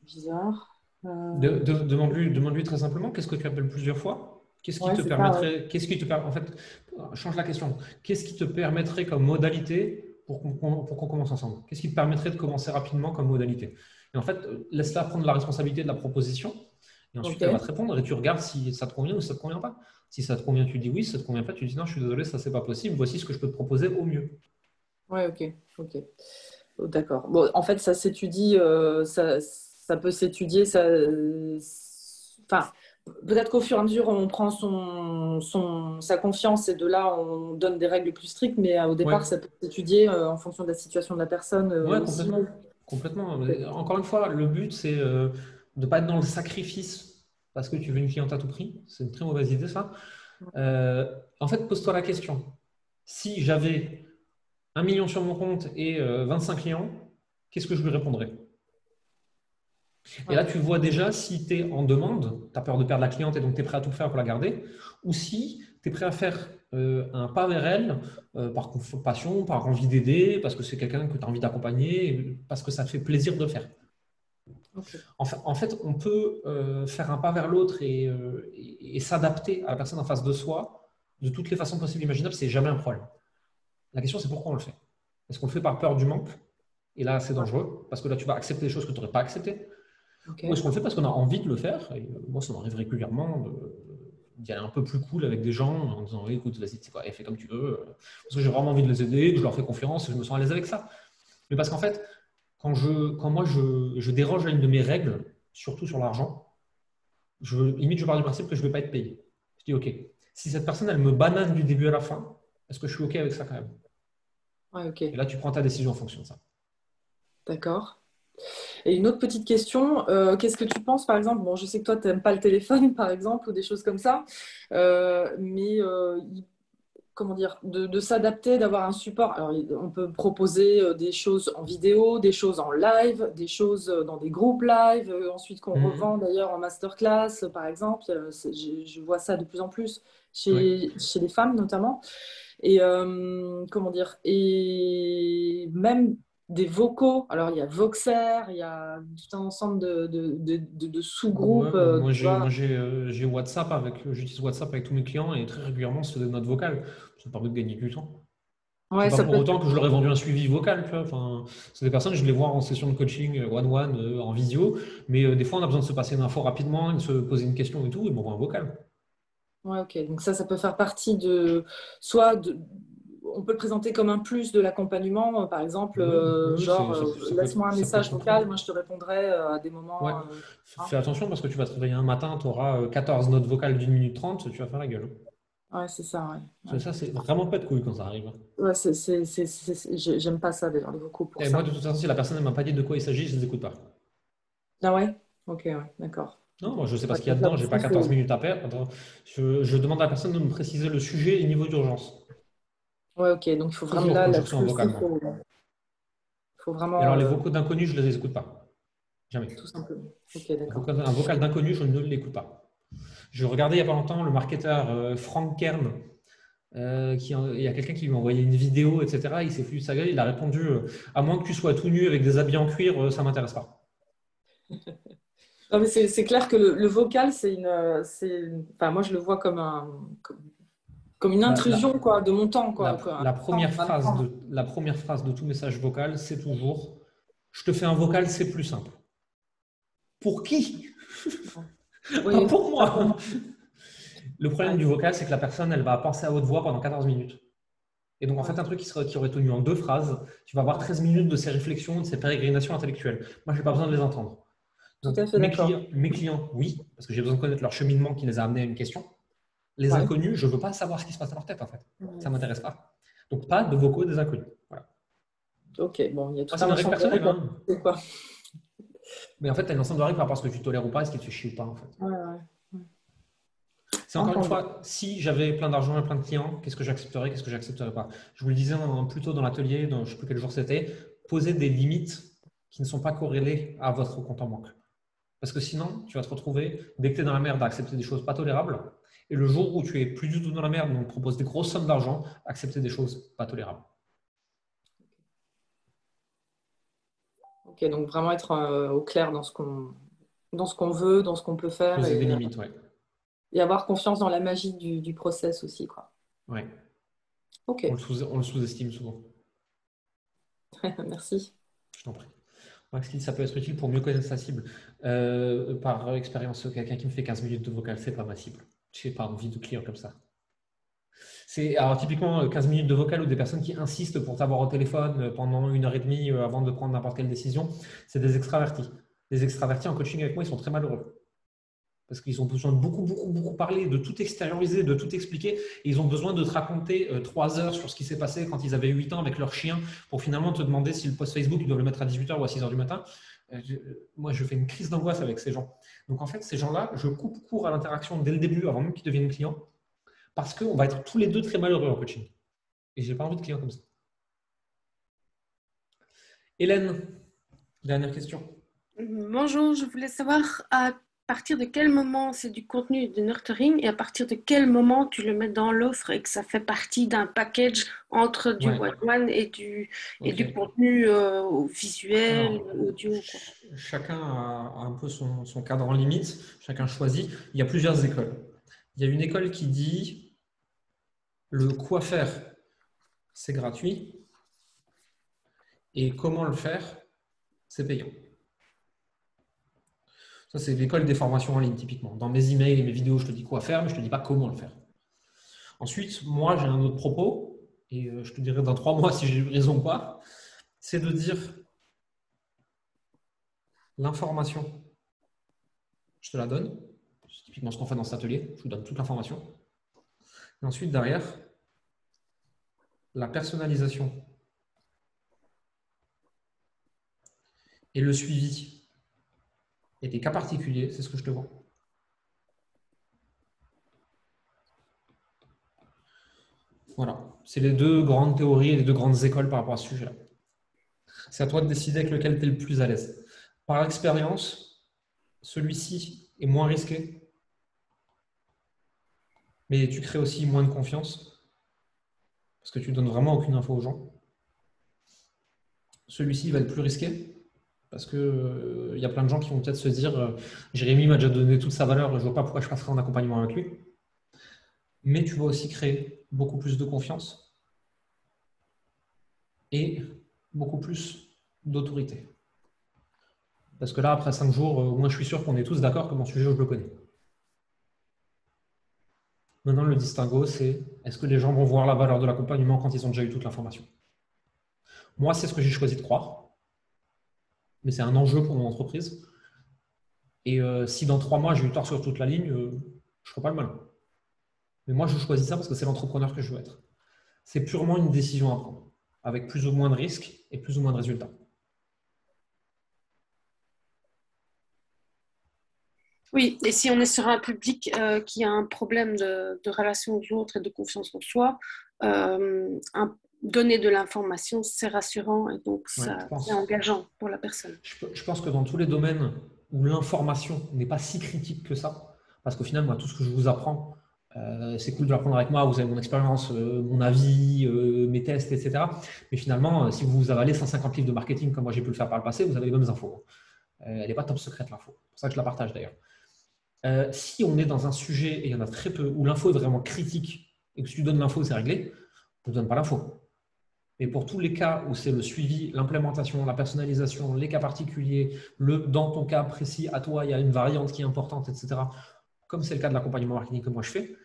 bizarre. Demande-lui très simplement qu'est-ce que tu appelles plusieurs fois. Qu'est-ce qui te permettrait, en fait, change la question. Qu'est-ce qui te permettrait comme modalité pour qu'on commence ensemble? Qu'est-ce qui te permettrait de commencer rapidement comme modalité? Et en fait, laisse-la prendre la responsabilité de la proposition. Et ensuite, elle va te répondre et tu regardes si ça te convient ou si ça ne te convient pas. Si ça te convient, tu dis oui. Si ça ne te convient pas, tu dis non, je suis désolé, ça, c'est pas possible. Voici ce que je peux te proposer au mieux. Ouais, ok. Oh, d'accord. Bon, en fait, ça s'étudie, ça peut s'étudier, enfin, peut-être qu'au fur et à mesure, on prend sa confiance et de là, on donne des règles plus strictes, mais au départ, ça peut s'étudier en fonction de la situation de la personne. Complètement. Encore une fois, le but, c'est de ne pas être dans le sacrifice parce que tu veux une cliente à tout prix. C'est une très mauvaise idée, ça. En fait, pose-toi la question. Si j'avais 1 million sur mon compte et 25 clients, qu'est-ce que je lui répondrais? Et là, tu vois déjà si tu es en demande, tu as peur de perdre la cliente et donc tu es prêt à tout faire pour la garder, ou si tu es prêt à faire un pas vers elle par passion, par envie d'aider, parce que c'est quelqu'un que tu as envie d'accompagner, parce que ça te fait plaisir de le faire. Okay. En fait, on peut faire un pas vers l'autre et s'adapter à la personne en face de soi de toutes les façons possibles et imaginables, c'est jamais un problème. La question, c'est pourquoi on le fait. Est-ce qu'on le fait par peur du manque? Et là, c'est dangereux, parce que là, tu vas accepter des choses que tu n'aurais pas acceptées. Okay. Ou est-ce qu'on le fait parce qu'on a envie de le faire? Et moi, ça m'arrive régulièrement d'y aller un peu plus cool avec des gens en disant oui, écoute, vas-y, c'est quoi, fais comme tu veux. Parce que j'ai vraiment envie de les aider, que je leur fais confiance et je me sens à l'aise avec ça. Mais parce qu'en fait, quand moi je déroge à une de mes règles, surtout sur l'argent, limite, je pars du principe que je ne vais pas être payé. Je dis ok, si cette personne, elle me banane du début à la fin, est-ce que je suis ok avec ça quand même? Ouais, ok. Et là, tu prends ta décision en fonction de ça. D'accord. Et une autre petite question, qu'est-ce que tu penses, par exemple, bon, je sais que toi, tu n'aimes pas le téléphone, par exemple, ou des choses comme ça, mais comment dire, de s'adapter, d'avoir un support. Alors, on peut proposer des choses en vidéo, des choses en live, des choses dans des groupes live, ensuite qu'on revend d'ailleurs en masterclass, par exemple. Je vois ça de plus en plus chez les femmes, notamment. Et comment dire, et même des vocaux. Alors, il y a Voxer, il y a tout un ensemble de sous-groupes. Moi, j'ai WhatsApp j'utilise WhatsApp avec tous mes clients et très régulièrement, c'est des notes vocales. Ça permet de gagner du temps. Ouais, c'est pas pour autant que je leur ai vendu un suivi vocal. Tu vois. Enfin, c'est des personnes, je les vois en session de coaching one-one, en visio, mais des fois, on a besoin de se passer une info rapidement, de se poser une question et tout, et m'envoie un vocal. Ouais, ok. Donc ça peut faire partie on peut le présenter comme un plus de l'accompagnement, par exemple, laisse-moi un message vocal, moi je te répondrai à des moments. Ouais. Fais attention parce que tu vas te réveiller un matin, tu auras 14 notes vocales d'1 minute 30, tu vas faire la gueule. Ouais, c'est ça. Ouais. Ça, c'est vraiment pas de couilles quand ça arrive. Ouais, j'aime pas ça d'ailleurs, les vocaux pour ça. Moi, de toute façon, si la personne ne m'a pas dit de quoi il s'agit, je ne les écoute pas. Ah ouais? Ok, ouais, d'accord. Non, moi, je sais pas ce qu'il y a dedans, je n'ai pas 14 minutes à perdre. Je demande à la personne de me préciser le sujet et le niveau d'urgence. Ouais, ok. Donc, il faut vraiment Toujours là, quand je là, reçois un vocal, moi. faut Et vraiment alors, les vocaux d'inconnus, je ne les écoute pas. Jamais. tout simplement. Ok, d'accord. Un vocal d'inconnu, je ne l'écoute pas. Je regardais il n'y a pas longtemps le marketeur Frank Kern. Il y a quelqu'un qui lui a envoyé une vidéo, etc. Il s'est foutu de sa gueule. Il a répondu à moins que tu sois tout nu avec des habits en cuir, ça ne m'intéresse pas. Non, mais c'est clair que le vocal, enfin, moi, je le vois comme une intrusion quoi, de mon temps. Quoi, la première phrase de tout message vocal, c'est toujours « Je te fais un vocal, c'est plus simple ». Pour qui? Oui, Pas pour moi. Le problème du vocal, c'est que la personne, elle va penser à haute voix pendant 14 minutes. Et donc, en fait, un truc qui aurait tenu en 2 phrases, tu vas avoir 13 minutes de ces réflexions, de ces pérégrinations intellectuelles. Moi, je n'ai pas besoin de les entendre. Donc, tout à fait d'accord. mes clients, oui, parce que j'ai besoin de connaître leur cheminement qui les a amenés à une question. Les inconnus, je ne veux pas savoir ce qui se passe dans leur tête, en fait. Ça ne m'intéresse pas. Donc, pas de vocaux des inconnus. Voilà. Ok, bon, il y a tout c'est une règle personnelle. Hein. C'est quoi? Mais en fait, tu as une ensemble de règles par rapport à ce que tu tolères ou pas, ce qui te fait chier ou pas, en fait. Ouais. C'est encore une fois, si j'avais plein d'argent et plein de clients, qu'est-ce que j'accepterais, qu'est-ce que j'accepterais pas? Je vous le disais plus tôt dans l'atelier, je ne sais plus quel jour c'était, poser des limites qui ne sont pas corrélées à votre compte en banque. Parce que sinon, tu vas te retrouver, dès que tu es dans la merde, à accepter des choses pas tolérables. Et le jour où tu es plus du tout dans la merde, on te propose des grosses sommes d'argent, accepter des choses pas tolérables. Ok, donc vraiment être au clair dans ce qu'on veut, dans ce qu'on peut faire. Poser des limites, ouais. Et avoir confiance dans la magie du process aussi, quoi. Ouais. Ok. On le sous-estime souvent. Merci. Je t'en prie. Maxime, ça peut être utile pour mieux connaître sa cible. Par expérience, quelqu'un qui me fait 15 minutes de vocal, c'est pas ma cible. Je n'ai pas envie de clients comme ça. Alors typiquement 15 minutes de vocal ou des personnes qui insistent pour t'avoir au téléphone pendant 1h30 avant de prendre n'importe quelle décision, c'est des extravertis. Les extravertis en coaching avec moi, ils sont très malheureux. Parce qu'ils ont besoin de beaucoup parler, de tout extérioriser, de tout expliquer. Et ils ont besoin de te raconter 3 heures sur ce qui s'est passé quand ils avaient 8 ans avec leur chien pour finalement te demander si le post Facebook, ils doivent le mettre à 18h ou à 6h du matin. Moi, je fais une crise d'angoisse avec ces gens. Donc, en fait, ces gens-là, je coupe court à l'interaction dès le début, avant même qu'ils deviennent clients, parce qu'on va être tous les deux très malheureux en coaching. Et je n'ai pas envie de clients comme ça. Hélène, dernière question. Bonjour, je voulais savoir à partir de quel moment c'est du contenu de nurturing et à partir de quel moment tu le mets dans l'offre et que ça fait partie d'un package entre du one-one et du contenu visuel, audio. Quoi. Chacun a un peu son cadre en limite, chacun choisit. Il y a plusieurs écoles. Il y a une école qui dit le quoi faire, c'est gratuit et comment le faire, c'est payant. Ça, c'est l'école des formations en ligne, typiquement. Dans mes emails et mes vidéos, je te dis quoi faire, mais je ne te dis pas comment le faire. Ensuite, moi, j'ai un autre propos, et je te dirai dans 3 mois si j'ai eu raison ou pas, c'est de dire l'information, je te la donne. C'est typiquement ce qu'on fait dans cet atelier. Je vous donne toute l'information. Et ensuite, derrière, la personnalisation et le suivi et des cas particuliers, c'est ce que je te vends. Voilà. C'est les 2 grandes théories et les 2 grandes écoles par rapport à ce sujet-là. C'est à toi de décider avec lequel tu es le plus à l'aise. Par expérience, celui-ci est moins risqué, mais tu crées aussi moins de confiance parce que tu ne donnes vraiment aucune info aux gens. Celui-ci va être plus risqué parce qu'il y a plein de gens qui vont peut-être se dire Jérémy m'a déjà donné toute sa valeur, je ne vois pas pourquoi je passerai en accompagnement avec lui. Mais tu vas aussi créer beaucoup plus de confiance et beaucoup plus d'autorité. Parce que là, après 5 jours, au moins je suis sûr qu'on est tous d'accord que mon sujet, je le connais. Maintenant, le distinguo, c'est est-ce que les gens vont voir la valeur de l'accompagnement quand ils ont déjà eu toute l'information? Moi, c'est ce que j'ai choisi de croire. Mais c'est un enjeu pour mon entreprise. Et si dans 3 mois, j'ai eu tort sur toute la ligne, je ne ferai pas le malin. Mais moi, je choisis ça parce que c'est l'entrepreneur que je veux être. C'est purement une décision à prendre, avec plus ou moins de risques et plus ou moins de résultats. Oui, et si on est sur un public qui a un problème de relation aux autres et de confiance en soi, donner de l'information, c'est rassurant et donc Ouais, c'est engageant pour la personne. Je pense que dans tous les domaines où l'information n'est pas si critique que ça, parce qu'au final, moi, tout ce que je vous apprends, c'est cool de l'apprendre avec moi, vous avez mon expérience, mon avis, mes tests, etc. Mais finalement, si vous avalez 150 livres de marketing comme moi j'ai pu le faire par le passé, vous avez les mêmes infos. Elle n'est pas top secrète, l'info. C'est pour ça que je la partage d'ailleurs. Si on est dans un sujet, et il y en a très peu, où l'info est vraiment critique, et que si tu donnes l'info, c'est réglé, je ne donne pas l'info. Mais pour tous les cas où c'est le suivi, l'implémentation, la personnalisation, les cas particuliers, dans ton cas précis, à toi, il y a une variante qui est importante, etc. Comme c'est le cas de l'accompagnement marketing que moi je fais,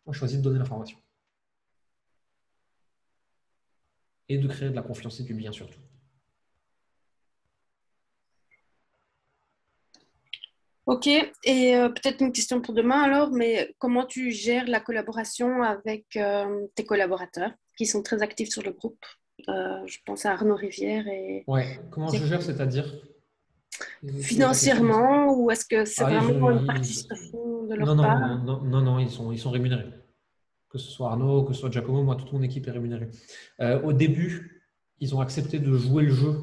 moi je choisis de donner l'information. Et de créer de la confiance et du lien surtout. Ok, et peut-être une question pour demain alors, mais comment tu gères la collaboration avec tes collaborateurs qui sont très actifs sur le groupe? Je pense à Arnaud Rivière et... Ouais, comment je gère, c'est-à-dire? Financièrement, ou est-ce que c'est vraiment une participation de leur part? Non, ils sont rémunérés. Que ce soit Arnaud, que ce soit Giacomo, moi, toute mon équipe est rémunérée. Au début, ils ont accepté de jouer le jeu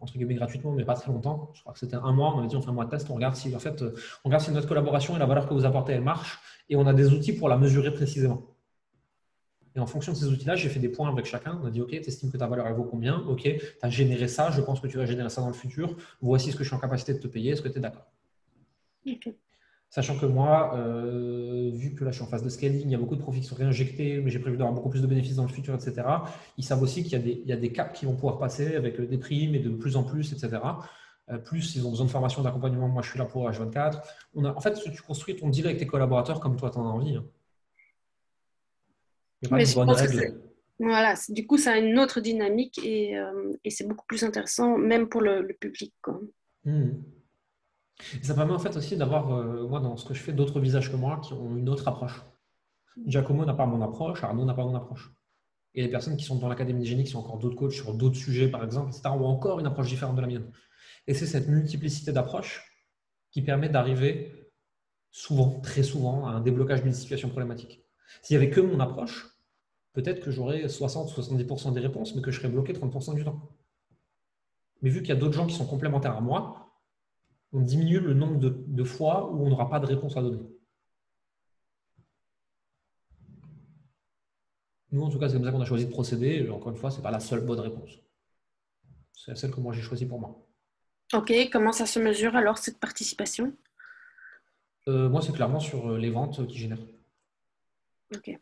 entre guillemets gratuitement, mais pas très longtemps. Je crois que c'était un mois. On avait dit on fait un mois de test, on regarde si notre collaboration et la valeur que vous apportez, elle marche. Et on a des outils pour la mesurer précisément. Et en fonction de ces outils-là, j'ai fait des points avec chacun. On a dit ok, tu estimes que ta valeur elle vaut combien? Ok, tu as généré ça, je pense que tu vas générer ça dans le futur. Voici ce que je suis en capacité de te payer. Est-ce que tu es d'accord? Okay. Sachant que moi, vu que là je suis en phase de scaling, il y a beaucoup de profits qui sont réinjectés, mais j'ai prévu d'avoir beaucoup plus de bénéfices dans le futur, etc. Ils savent aussi qu'il y a des caps qui vont pouvoir passer avec des primes et de plus en plus, etc. Plus ils ont besoin de formation, d'accompagnement. Moi, je suis là pour H24. En fait, tu construis ton deal avec tes collaborateurs comme toi, tu en as envie. Il n'y a pas de bonne règle. Voilà, du coup, ça a une autre dynamique et c'est beaucoup plus intéressant, même pour le public, quoi. Et ça permet en fait aussi d'avoir, moi dans ce que je fais, d'autres visages que moi qui ont une autre approche. Giacomo n'a pas mon approche, Arnaud n'a pas mon approche. Et les personnes qui sont dans l'académie Génie, qui sont encore d'autres coachs sur d'autres sujets par exemple, etc., ont encore une approche différente de la mienne. Et c'est cette multiplicité d'approches qui permet d'arriver souvent, très souvent, à un déblocage d'une situation problématique. S'il n'y avait que mon approche, peut-être que j'aurais 60-70% des réponses, mais que je serais bloqué 30% du temps. Mais vu qu'il y a d'autres gens qui sont complémentaires à moi, on diminue le nombre de fois où on n'aura pas de réponse à donner. Nous, en tout cas, c'est comme ça qu'on a choisi de procéder. Et encore une fois, ce n'est pas la seule bonne réponse. C'est celle que moi, j'ai choisie pour moi. Ok, comment ça se mesure alors, cette participation? Moi, c'est clairement sur les ventes qui génèrent. Ok.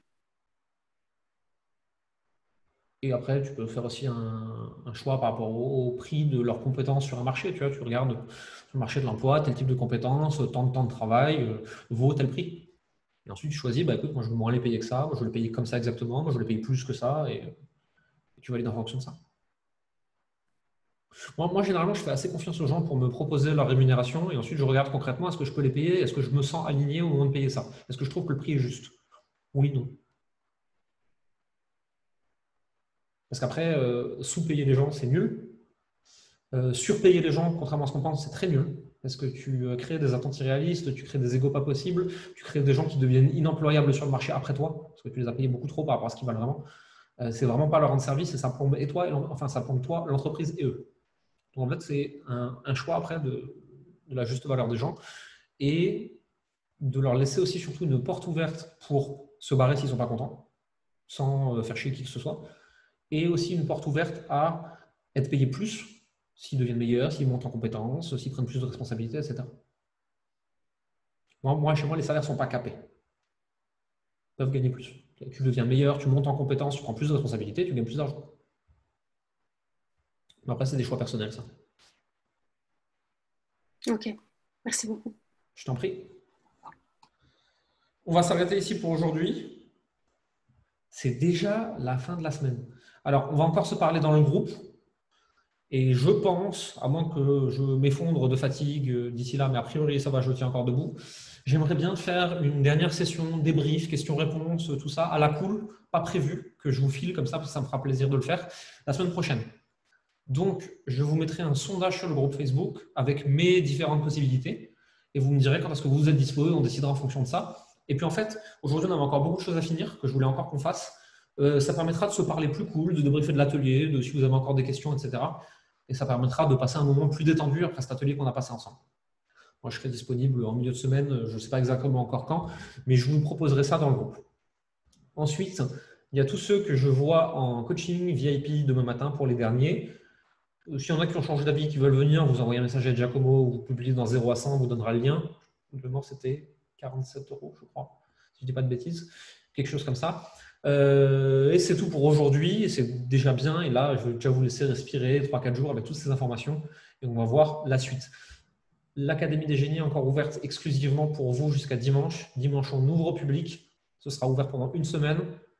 Et après, tu peux faire aussi un choix par rapport au prix de leurs compétences sur un marché. Tu vois, tu regardes sur le marché de l'emploi, tel type de compétences, tant de temps de travail, vaut tel prix. Et ensuite, tu choisis, écoute, moi, je veux moins les payer que ça, moi, je veux les payer comme ça exactement, moi, je veux les payer plus que ça, et tu valides en fonction de ça. Moi, généralement, je fais assez confiance aux gens pour me proposer leur rémunération, et ensuite, je regarde concrètement, est-ce que je peux les payer, est-ce que je me sens aligné au moment de payer ça? Est-ce que je trouve que le prix est juste? Oui, non. Parce qu'après, sous-payer les gens, c'est nul. Surpayer les gens, contrairement à ce qu'on pense, c'est très nul. Parce que tu crées des attentes irréalistes, tu crées des égos pas possibles, tu crées des gens qui deviennent inemployables sur le marché après toi, parce que tu les as payés beaucoup trop par rapport à ce qu'ils valent vraiment. C'est vraiment pas leur rendre service et ça plombe et toi, ça plombe toi, l'entreprise et eux. Donc en fait, c'est un choix après de la juste valeur des gens et de leur laisser aussi surtout une porte ouverte pour se barrer s'ils ne sont pas contents, sans faire chier qui que ce soit. Et aussi une porte ouverte à être payé plus s'ils deviennent meilleurs, s'ils montent en compétences, s'ils prennent plus de responsabilités, etc. Moi, chez moi, les salaires ne sont pas capés. Ils peuvent gagner plus. Tu deviens meilleur, tu montes en compétences, tu prends plus de responsabilités, tu gagnes plus d'argent. Mais après, c'est des choix personnels, ça. Ok, merci beaucoup. Je t'en prie. On va s'arrêter ici pour aujourd'hui. C'est déjà la fin de la semaine. Alors, on va encore se parler dans le groupe. Et je pense, à moins que je m'effondre de fatigue d'ici là, mais a priori, ça va, je tiens encore debout. J'aimerais bien faire une dernière session débrief, questions-réponses, tout ça, à la cool, pas prévu, que je vous file comme ça, parce que ça me fera plaisir de le faire, la semaine prochaine. Donc, je vous mettrai un sondage sur le groupe Facebook avec mes différentes possibilités. Et vous me direz quand est-ce que vous êtes dispo, on décidera en fonction de ça. Et puis en fait, aujourd'hui, on avait encore beaucoup de choses à finir, que je voulais encore qu'on fasse. Ça permettra de se parler plus cool, de débriefer de l'atelier, de si vous avez encore des questions, etc. Et ça permettra de passer un moment plus détendu après cet atelier qu'on a passé ensemble. Moi, je serai disponible en milieu de semaine, je ne sais pas exactement encore quand, mais je vous proposerai ça dans le groupe. Ensuite, il y a tous ceux que je vois en coaching VIP demain matin pour les derniers. S'il y en a qui ont changé d'avis, qui veulent venir, vous envoyez un message à Giacomo, vous publiez dans 0 à 100, on vous donnera le lien. Le mort, c'était 47 €, je crois, si je ne dis pas de bêtises. Quelque chose comme ça. Et c'est tout pour aujourd'hui, et c'est déjà bien. Et là, je vais déjà vous laisser respirer 3-4 jours avec toutes ces informations, et on va voir la suite. L'Académie des Génies est encore ouverte exclusivement pour vous jusqu'à dimanche. Dimanche, on ouvre au public. Ce sera ouvert pendant une semaine.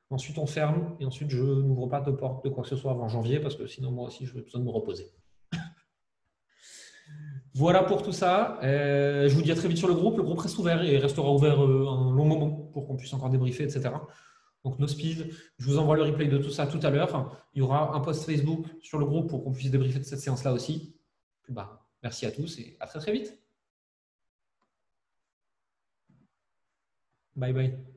Ensuite, on ferme. Et ensuite, je n'ouvre pas de porte de quoi que ce soit avant janvier parce que sinon, moi aussi, j'ai besoin de me reposer. Voilà pour tout ça. Je vous dis à très vite sur le groupe. Le groupe reste ouvert et restera ouvert un long moment pour qu'on puisse encore débriefer, etc. Donc, no speed. Je vous envoie le replay de tout ça tout à l'heure. Il y aura un post Facebook sur le groupe pour qu'on puisse débriefer de cette séance-là aussi. Puis, merci à tous et à très très vite. Bye bye.